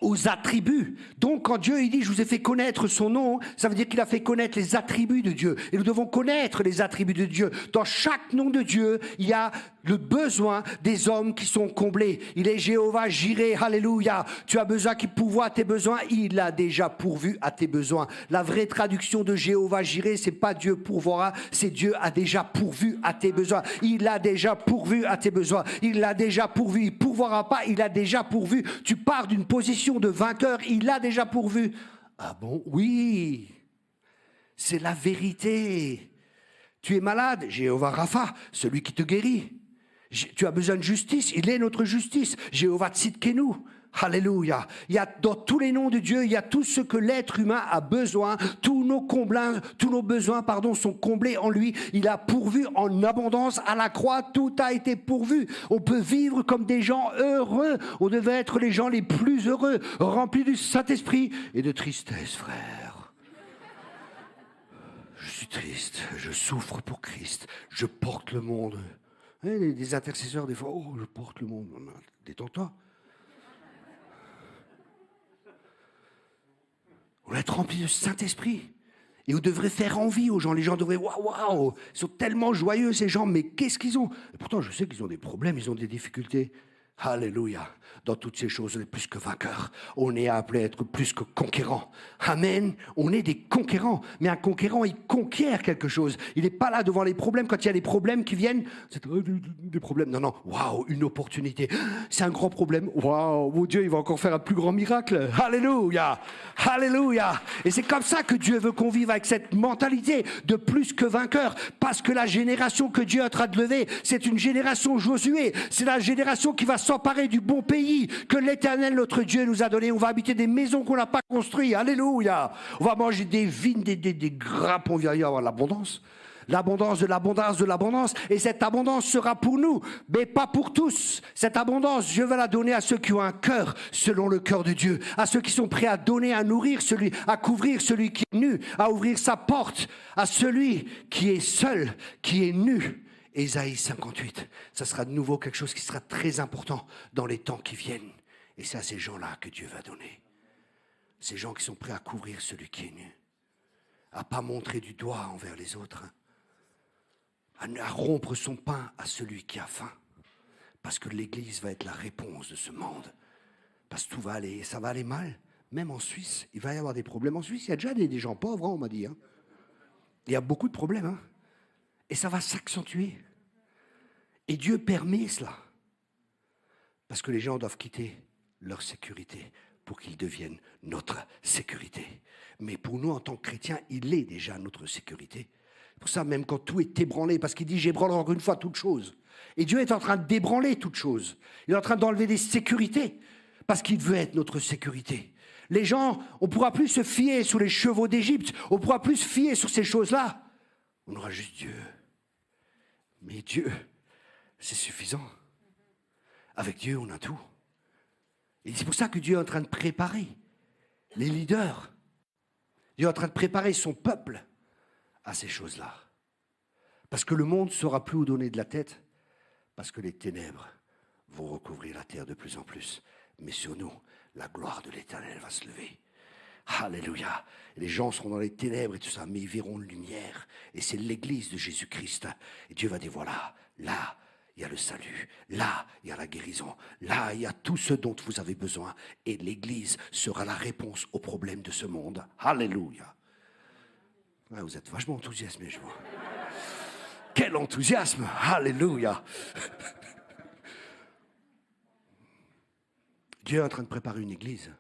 aux attributs. Donc, quand Dieu il dit, je vous ai fait connaître son nom, ça veut dire qu'il a fait connaître les attributs de Dieu. Et nous devons connaître les attributs de Dieu. Dans chaque nom de Dieu, il y a le besoin des hommes qui sont comblés. Il est Jéhovah Jireh, alléluia. Tu as besoin qu'il pourvoie à tes besoins. Il a déjà pourvu à tes besoins. La vraie traduction de Jéhovah Jireh, c'est pas Dieu pourvoira, c'est Dieu a déjà pourvu à tes besoins. Il a déjà pourvu à tes besoins. Il l'a déjà pourvu. Il pourvoira pas, il a déjà pourvu. Tu pars d'une position de vainqueur, il a déjà pourvu. Ah bon? Oui. C'est la vérité. Tu es malade, Jéhovah Rapha, celui qui te guérit. Tu as besoin de justice, il est notre justice. Jéhovah Tzidkenu, alléluia. Il y a dans tous les noms de Dieu, il y a tout ce que l'être humain a besoin. Tous nos besoins, sont comblés en lui. Il a pourvu en abondance à la croix. Tout a été pourvu. On peut vivre comme des gens heureux. On devait être les gens les plus heureux, remplis du Saint-Esprit et de tristesse, frère. Je suis triste, je souffre pour Christ, je porte le monde. Hein, les intercesseurs, des fois, oh, je porte le monde. Détends-toi. On va être rempli de Saint-Esprit. Et vous devrez faire envie aux gens. Les gens devraient, waouh, waouh, ils sont tellement joyeux, ces gens, mais qu'est-ce qu'ils ont? Et pourtant, je sais qu'ils ont des problèmes, ils ont des difficultés. Alléluia. Dans toutes ces choses, on est plus que vainqueurs. On est appelé à être plus que conquérants. Amen. On est des conquérants. Mais un conquérant, il conquiert quelque chose. Il n'est pas là devant les problèmes. Quand il y a des problèmes qui viennent, c'est des problèmes. Non, non. Waouh, une opportunité. C'est un grand problème. Waouh, mon Dieu, il va encore faire un plus grand miracle. Alléluia. Alléluia. Et c'est comme ça que Dieu veut qu'on vive, avec cette mentalité de plus que vainqueur. Parce que la génération que Dieu est en train de lever, c'est une génération Josué. C'est la génération qui va s'emparer du bon pays que l'Éternel, notre Dieu, nous a donné. On va habiter des maisons qu'on n'a pas construites. Alléluia. On va manger des vignes, des grappes. On va y avoir l'abondance. L'abondance de l'abondance de l'abondance. Et cette abondance sera pour nous, mais pas pour tous. Cette abondance, Dieu va la donner à ceux qui ont un cœur selon le cœur de Dieu. À ceux qui sont prêts à donner, à nourrir celui, à couvrir celui qui est nu, à ouvrir sa porte à celui qui est seul, qui est nu. Ésaïe 58, ça sera de nouveau quelque chose qui sera très important dans les temps qui viennent. Et c'est à ces gens-là que Dieu va donner. Ces gens qui sont prêts à couvrir celui qui est nu. À ne pas montrer du doigt envers les autres. À rompre son pain à celui qui a faim. Parce que l'Église va être la réponse de ce monde. Parce que tout va aller, ça va aller mal. Même en Suisse, il va y avoir des problèmes. En Suisse, il y a déjà des gens pauvres, on m'a dit. Il y a beaucoup de problèmes. Et ça va s'accentuer. Et Dieu permet cela. Parce que les gens doivent quitter leur sécurité pour qu'ils deviennent notre sécurité. Mais pour nous, en tant que chrétiens, il est déjà notre sécurité. Pour ça, même quand tout est ébranlé, parce qu'il dit « j'ébranle encore une fois toute chose ». Et Dieu est en train d'ébranler toute chose. Il est en train d'enlever des sécurités, parce qu'il veut être notre sécurité. Les gens, on ne pourra plus se fier sur les chevaux d'Égypte, on ne pourra plus se fier sur ces choses-là. On aura juste Dieu. Mais Dieu, c'est suffisant. Avec Dieu, on a tout. Et c'est pour ça que Dieu est en train de préparer les leaders. Dieu est en train de préparer son peuple à ces choses-là. Parce que le monde ne saura plus où donner de la tête, parce que les ténèbres vont recouvrir la terre de plus en plus. Mais sur nous, la gloire de l'Éternel va se lever. Alléluia. Et les gens seront dans les ténèbres et tout ça, mais ils verront une lumière. Et c'est l'Église de Jésus-Christ. Et Dieu va dire, voilà, là, il y a le salut. Là, il y a la guérison. Là, il y a tout ce dont vous avez besoin. Et l'Église sera la réponse aux problèmes de ce monde. Alléluia. Ouais, vous êtes vachement enthousiasmés, je vois. Quel enthousiasme. Alléluia. Dieu est en train de préparer une église.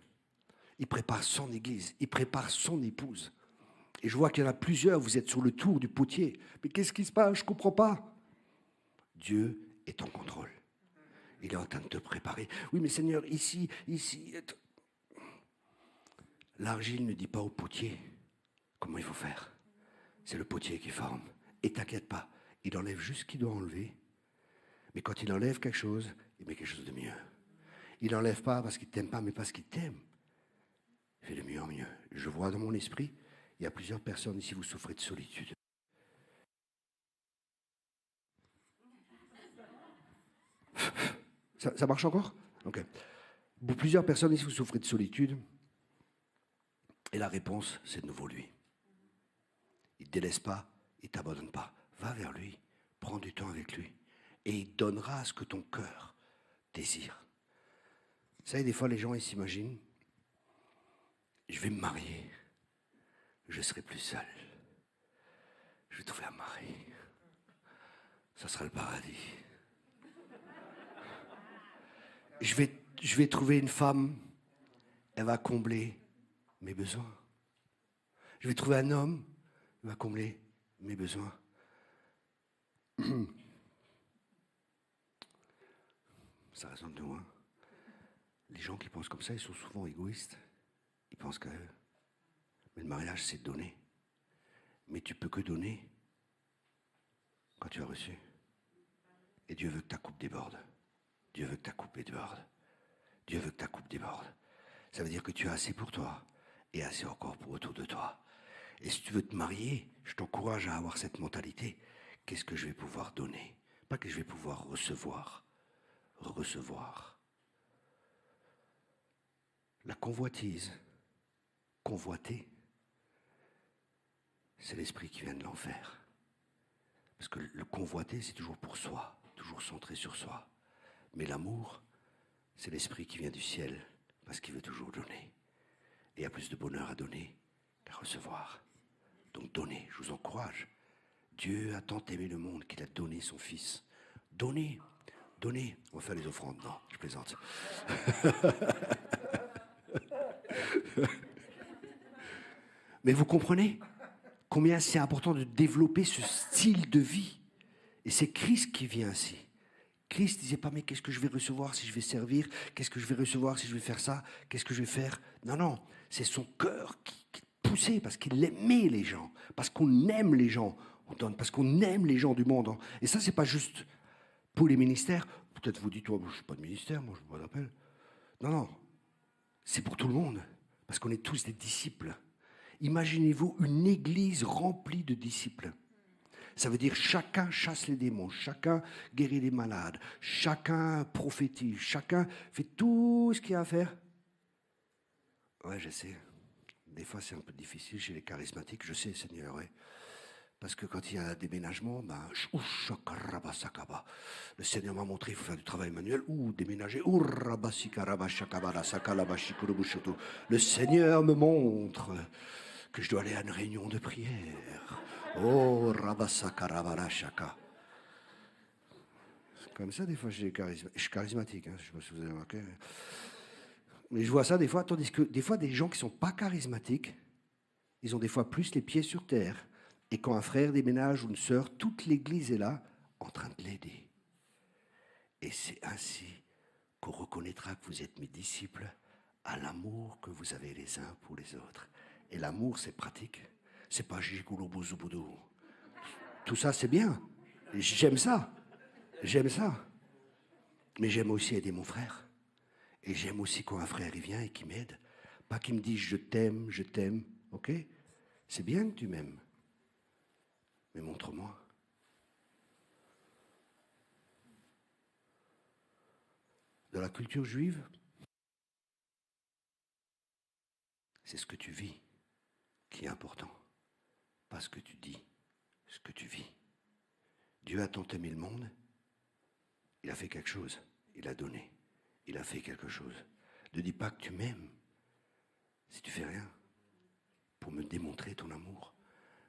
Il prépare son église. Il prépare son épouse. Et je vois qu'il y en a plusieurs, vous êtes sur le tour du potier. Mais qu'est-ce qui se passe? Je ne comprends pas. Dieu est en contrôle. Il est en train de te préparer. Oui, mais Seigneur, ici. L'argile ne dit pas au potier comment il faut faire. C'est le potier qui forme. Et t'inquiète pas, il enlève juste ce qu'il doit enlever. Mais quand il enlève quelque chose, il met quelque chose de mieux. Il n'enlève pas parce qu'il ne t'aime pas, mais parce qu'il t'aime. Il fait de mieux en mieux. Je vois dans mon esprit, il y a plusieurs personnes ici, vous souffrez de solitude. Ça marche encore? Ok. Pour plusieurs personnes ici, vous souffrez de solitude. Et la réponse, c'est de nouveau lui. Il ne te délaisse pas, il ne t'abandonne pas. Va vers lui, prends du temps avec lui. Et il donnera ce que ton cœur désire. Vous savez, des fois, les gens, ils s'imaginent, je vais me marier, je serai plus seul. Je vais trouver un mari. Ça sera le paradis. Je vais trouver une femme, elle va combler mes besoins. Je vais trouver un homme, il va combler mes besoins. Ça résonne de moi. Les gens qui pensent comme ça, ils sont souvent égoïstes. Ils pensent qu'à eux. Mais le mariage, c'est donner. Mais tu peux que donner quand tu as reçu. Et Dieu veut que ta coupe déborde. Dieu veut que ta coupe déborde. Dieu veut que ta coupe déborde. Ça veut dire que tu as assez pour toi et assez encore pour autour de toi. Et si tu veux te marier, je t'encourage à avoir cette mentalité. Qu'est-ce que je vais pouvoir donner? Pas que je vais pouvoir recevoir. La convoitise, convoiter, c'est l'esprit qui vient de l'enfer. Parce que le convoiter, c'est toujours pour soi, toujours centré sur soi. Mais l'amour, c'est l'esprit qui vient du ciel, parce qu'il veut toujours donner. Et il y a plus de bonheur à donner qu'à recevoir. Donc donnez, je vous encourage. Dieu a tant aimé le monde qu'il a donné son Fils. Donnez. On va faire les offrandes. Non, je plaisante. Mais vous comprenez combien c'est important de développer ce style de vie. Et c'est Christ qui vient ainsi. Christ ne disait pas, mais qu'est-ce que je vais recevoir si je vais servir? Qu'est-ce que je vais recevoir si je vais faire ça? Qu'est-ce que je vais faire? Non, c'est son cœur qui poussait parce qu'il aimait les gens, parce qu'on aime les gens. On donne parce qu'on aime les gens du monde. Et ça, c'est pas juste pour les ministères. Peut-être vous dites, oh, je ne suis pas de ministère, moi je ne me rappelle. Non, c'est pour tout le monde, parce qu'on est tous des disciples. Imaginez-vous une église remplie de disciples. Ça veut dire chacun chasse les démons, chacun guérit les malades, chacun prophétise, chacun fait tout ce qu'il y a à faire. Ouais, je sais. Des fois, c'est un peu difficile chez les charismatiques, je sais, Seigneur, ouais. Parce que quand il y a un déménagement, le Seigneur m'a montré, il faut faire du travail manuel, ou déménager. Le Seigneur me montre que je dois aller à une réunion de prière. Oh, Rabasakarabashaka. Comme ça, des fois, je suis charismatique, hein, je ne sais pas si vous avez remarqué. Mais je vois ça des fois, tandis que des fois, des gens qui ne sont pas charismatiques, ils ont des fois plus les pieds sur terre. Et quand un frère déménage ou une sœur, toute l'église est là, en train de l'aider. Et c'est ainsi qu'on reconnaîtra que vous êtes mes disciples à l'amour que vous avez les uns pour les autres. Et l'amour, c'est pratique. C'est pas gigolo-bouzou-boudou. Tout ça, c'est bien. J'aime ça. Mais j'aime aussi aider mon frère. Et j'aime aussi quand un frère il vient et qu'il m'aide. Pas qu'il me dise je t'aime, ok? C'est bien que tu m'aimes. Mais montre-moi. Dans la culture juive, c'est ce que tu vis qui est important. Pas ce que tu dis, ce que tu vis. Dieu a tant aimé le monde, il a fait quelque chose, il a donné, il a fait quelque chose. Ne dis pas que tu m'aimes si tu fais rien pour me démontrer ton amour.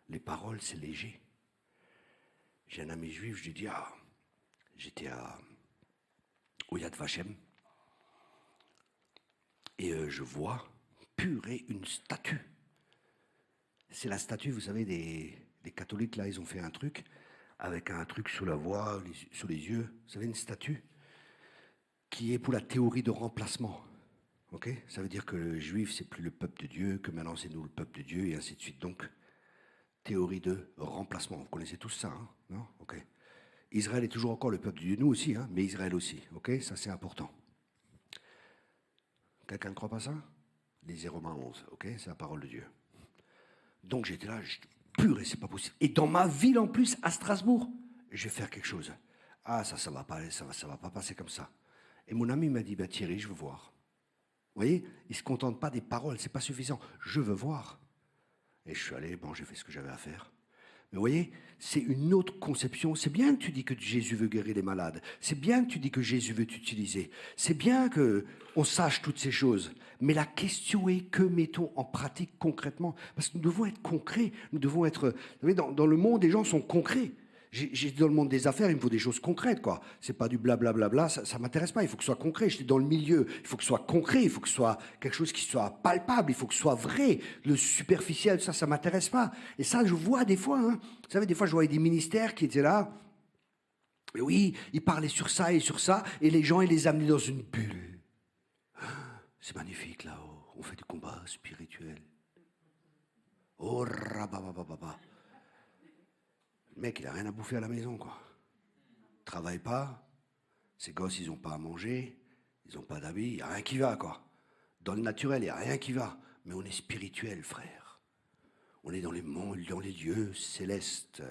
Les paroles, c'est léger. J'ai un ami juif, je lui dis, j'étais au Yad Vashem, et je vois, purée, une statue. C'est la statue, vous savez, des catholiques, là, ils ont fait un truc, avec un truc sous la voix, sous les yeux. Vous savez, une statue qui est pour la théorie de remplacement. Ok? Ça veut dire que le juif, c'est plus le peuple de Dieu, que maintenant c'est nous le peuple de Dieu, et ainsi de suite. Donc, théorie de remplacement. Vous connaissez tous ça, hein? Non? Ok. Israël est toujours encore le peuple de Dieu, nous aussi, hein, mais Israël aussi. Ok, ça c'est important. Quelqu'un ne croit pas ça? Lisez Romains 11, ok, c'est la parole de Dieu. Donc j'étais là, purée, c'est pas possible. Et dans ma ville en plus, à Strasbourg, je vais faire quelque chose. Ça va pas aller, ça va pas passer comme ça. Et mon ami m'a dit, Thierry, je veux voir. Vous voyez, il ne se contente pas des paroles, c'est pas suffisant. Je veux voir. Et je suis allé, j'ai fait ce que j'avais à faire. Mais vous voyez, c'est une autre conception. C'est bien que tu dis que Jésus veut guérir les malades. C'est bien que tu dis que Jésus veut t'utiliser. C'est bien qu'on sache toutes ces choses. Mais la question est, que mettons en pratique concrètement? Parce que nous devons être concrets. Nous devons être... Vous savez, dans le monde, les gens sont concrets. Dans le monde des affaires, il me faut des choses concrètes, quoi. C'est pas du blablabla, ça m'intéresse pas. Il faut que ce soit concret. J'étais dans le milieu. Il faut que ce soit concret. Il faut que ce soit quelque chose qui soit palpable. Il faut que ce soit vrai. Le superficiel, ça m'intéresse pas. Et ça, je vois des fois, hein. Vous savez, des fois, je voyais des ministères qui étaient là. Et oui, ils parlaient sur ça, et les gens, ils les amenaient dans une bulle. C'est magnifique, là-haut. On fait du combat spirituel. Oh, rababababa. Le mec, il n'a rien à bouffer à la maison, quoi. Travaille pas, ses gosses, ils n'ont pas à manger, ils n'ont pas d'habits, il n'y a rien qui va, quoi. Dans le naturel, il n'y a rien qui va. Mais on est spirituel, frère. On est dans les mondes, dans les lieux célestes.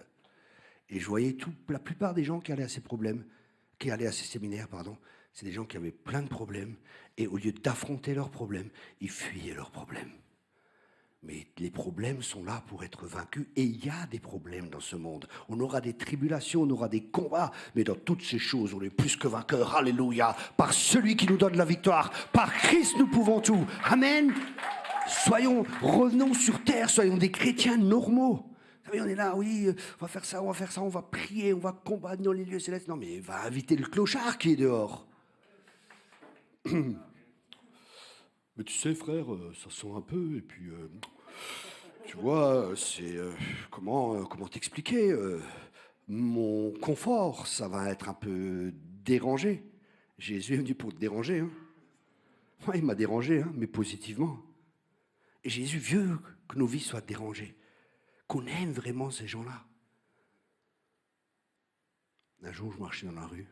Et je voyais la plupart des gens qui allaient à ces séminaires, c'est des gens qui avaient plein de problèmes, et au lieu d'affronter leurs problèmes, ils fuyaient leurs problèmes. Mais les problèmes sont là pour être vaincus, et il y a des problèmes dans ce monde. On aura des tribulations, on aura des combats, mais dans toutes ces choses, on est plus que vainqueurs. Alléluia. Par celui qui nous donne la victoire, par Christ nous pouvons tout. Amen. Revenons sur terre, soyons des chrétiens normaux. Vous savez, on est là, oui, on va faire ça, on va prier, on va combattre dans les lieux célestes. Non, mais va inviter le clochard qui est dehors. Mais tu sais, frère, ça sent un peu, et puis, tu vois, c'est... comment t'expliquer mon confort, ça va être un peu dérangé. Jésus est venu pour te déranger. Hein. Ouais, il m'a dérangé, hein, mais positivement. Et Jésus veut que nos vies soient dérangées, qu'on aime vraiment ces gens-là. Un jour, je marchais dans la rue,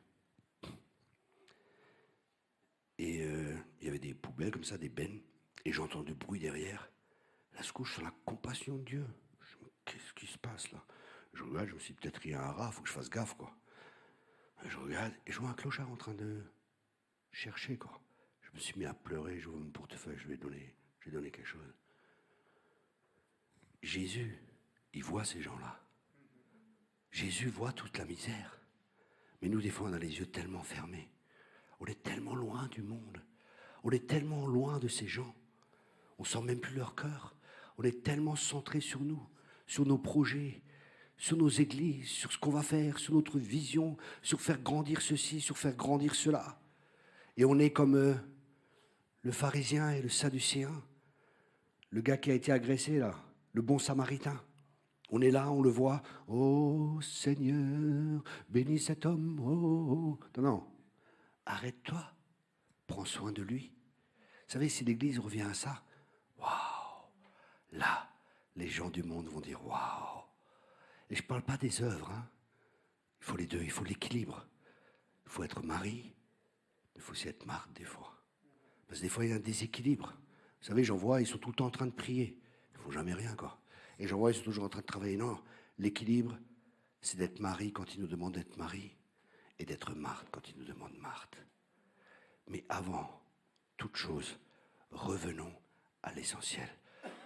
et il y avait des poubelles comme ça, des bennes, et j'entends du bruit derrière. Là, je couche sur la compassion de Dieu. Je me dis, qu'est-ce qui se passe là? Je regarde, je me suis dit, peut-être il y a un rat, il faut que je fasse gaffe, quoi. Je regarde, et je vois un clochard en train de chercher, quoi. Je me suis mis à pleurer, j'ouvre mon portefeuille, je vais donner quelque chose. Jésus, il voit ces gens-là. Jésus voit toute la misère. Mais nous, des fois, on a les yeux tellement fermés. On est tellement loin du monde. On est tellement loin de ces gens. On ne sent même plus leur cœur. On est tellement centré sur nous, sur nos projets, sur nos églises, sur ce qu'on va faire, sur notre vision, sur faire grandir ceci, sur faire grandir cela. Et on est comme le pharisien et le sadducéen, le gars qui a été agressé là, le bon samaritain. On est là, on le voit. Oh Seigneur, bénis cet homme. Oh. Non. Arrête-toi. Prends soin de lui. Vous savez, si l'Église revient à ça, waouh, là, les gens du monde vont dire waouh. Et je ne parle pas des œuvres. Hein. Il faut les deux, il faut l'équilibre. Il faut être mari, il faut aussi être marde des fois. Parce que des fois, il y a un déséquilibre. Vous savez, j'en vois, ils sont tout le temps en train de prier. Ils ne font jamais rien, quoi. Et j'en vois, ils sont toujours en train de travailler. Non, l'équilibre, c'est d'être mari quand il nous demande d'être mari et d'être marde quand il nous demande marde. Mais avant toute chose, revenons à l'essentiel.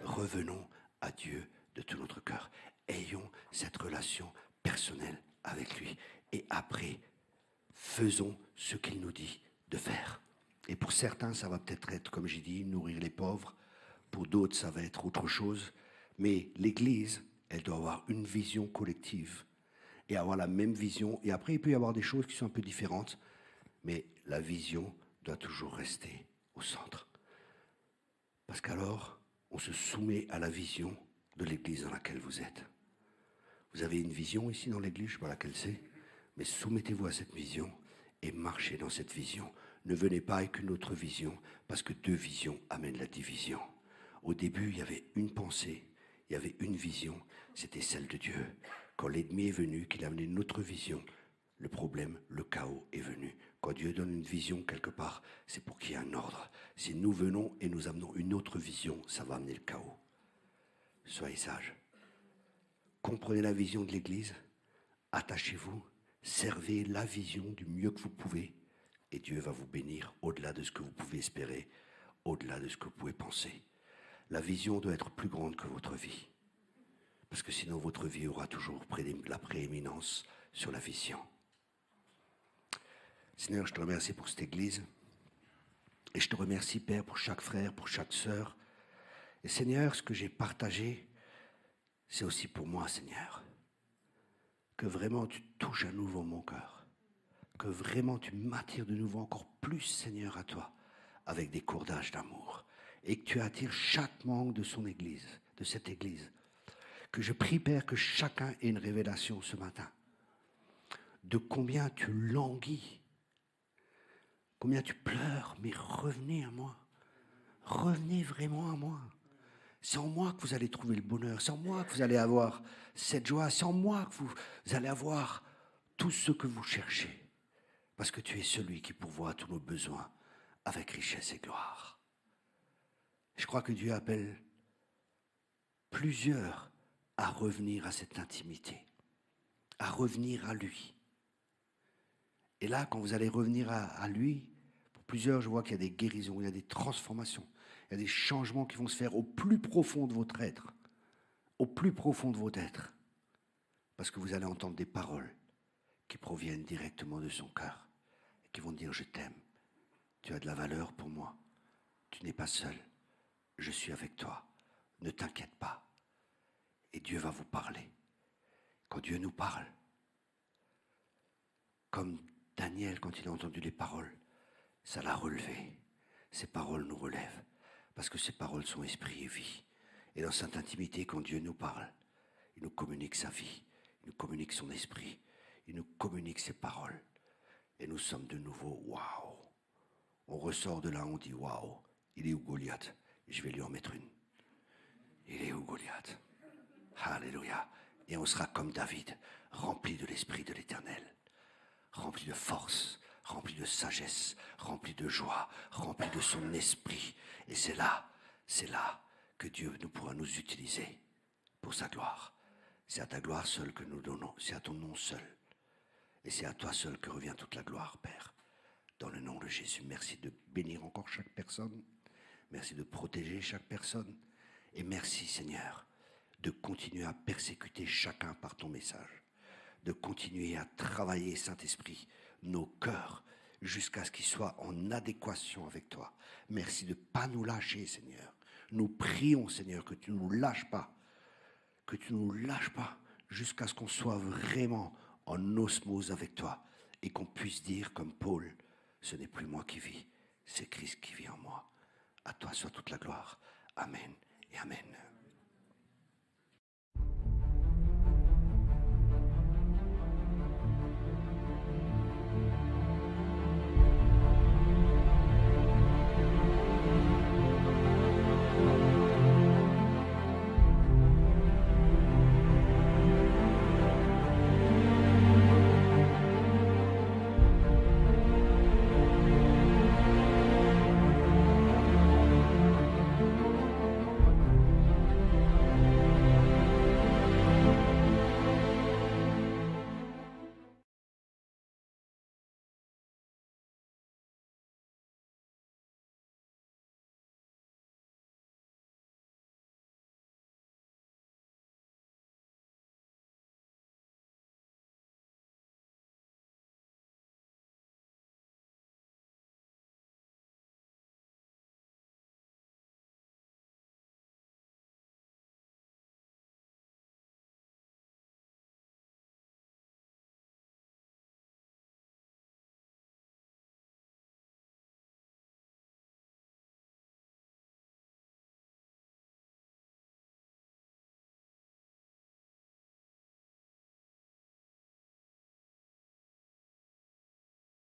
Revenons à Dieu de tout notre cœur. Ayons cette relation personnelle avec lui. Et après, faisons ce qu'il nous dit de faire. Et pour certains, ça va peut-être être, comme j'ai dit, nourrir les pauvres. Pour d'autres, ça va être autre chose. Mais l'Église, elle doit avoir une vision collective et avoir la même vision. Et après, il peut y avoir des choses qui sont un peu différentes. Mais la vision doit toujours rester au centre. Parce qu'alors, on se soumet à la vision de l'Église dans laquelle vous êtes. Vous avez une vision ici dans l'Église, je ne sais pas laquelle c'est, mais soumettez-vous à cette vision et marchez dans cette vision. Ne venez pas avec une autre vision, parce que deux visions amènent la division. Au début, il y avait une pensée, il y avait une vision, c'était celle de Dieu. Quand l'ennemi est venu, qu'il a amené une autre vision, le problème, le chaos est venu. Quand Dieu donne une vision quelque part, c'est pour qu'il y ait un ordre. Si nous venons et nous amenons une autre vision, ça va amener le chaos. Soyez sages. Comprenez la vision de l'Église, attachez-vous, servez la vision du mieux que vous pouvez, et Dieu va vous bénir au-delà de ce que vous pouvez espérer, au-delà de ce que vous pouvez penser. La vision doit être plus grande que votre vie, parce que sinon votre vie aura toujours la prééminence sur la vision. Seigneur, je te remercie pour cette Église, et je te remercie, Père, pour chaque frère, pour chaque sœur. Et Seigneur, ce que j'ai partagé, c'est aussi pour moi, Seigneur. Que vraiment tu touches à nouveau mon cœur. Que vraiment tu m'attires de nouveau encore plus, Seigneur, à toi, avec des cordages d'amour. Et que tu attires chaque membre de son Église, de cette Église. Que je prie, Père, que chacun ait une révélation ce matin. De combien tu languis, combien tu pleures, mais revenez à moi. Revenez vraiment à moi. C'est en moi que vous allez trouver le bonheur. C'est en moi que vous allez avoir cette joie. C'est en moi que vous allez avoir tout ce que vous cherchez. Parce que tu es celui qui pourvoit à tous nos besoins avec richesse et gloire. Je crois que Dieu appelle plusieurs à revenir à cette intimité. à revenir à lui. Et là, quand vous allez revenir à lui, pour plusieurs, je vois qu'il y a des guérisons, il y a des transformations, il y a des changements qui vont se faire au plus profond de votre être. Au plus profond de votre être. Parce que vous allez entendre des paroles qui proviennent directement de son cœur et qui vont dire « Je t'aime, tu as de la valeur pour moi, tu n'es pas seul, je suis avec toi, ne t'inquiète pas. » Et Dieu va vous parler. Quand Dieu nous parle, comme Daniel, quand il a entendu les paroles, ça l'a relevé. Ces paroles nous relèvent, parce que ces paroles sont esprit et vie. Et dans cette intimité, quand Dieu nous parle, il nous communique sa vie, il nous communique son esprit, il nous communique ses paroles. Et nous sommes de nouveau, waouh. On ressort de là, on dit, waouh, il est où Goliath? Je vais lui en mettre une. Il est où Goliath? Alléluia. Et on sera comme David, rempli de l'esprit de l'Éternel, rempli de force, rempli de sagesse, rempli de joie, rempli de son esprit. Et c'est là que Dieu nous pourra nous utiliser pour sa gloire. C'est à ta gloire seule que nous donnons, c'est à ton nom seul. Et c'est à toi seul que revient toute la gloire, Père. Dans le nom de Jésus, merci de bénir encore chaque personne. Merci de protéger chaque personne. Et merci, Seigneur, de continuer à persécuter chacun par ton message. De continuer à travailler, Saint-Esprit, nos cœurs, jusqu'à ce qu'ils soient en adéquation avec toi. Merci de ne pas nous lâcher, Seigneur. Nous prions, Seigneur, que tu ne nous lâches pas. Que tu ne nous lâches pas jusqu'à ce qu'on soit vraiment en osmose avec toi et qu'on puisse dire comme Paul, ce n'est plus moi qui vis, c'est Christ qui vit en moi. À toi soit toute la gloire. Amen et amen.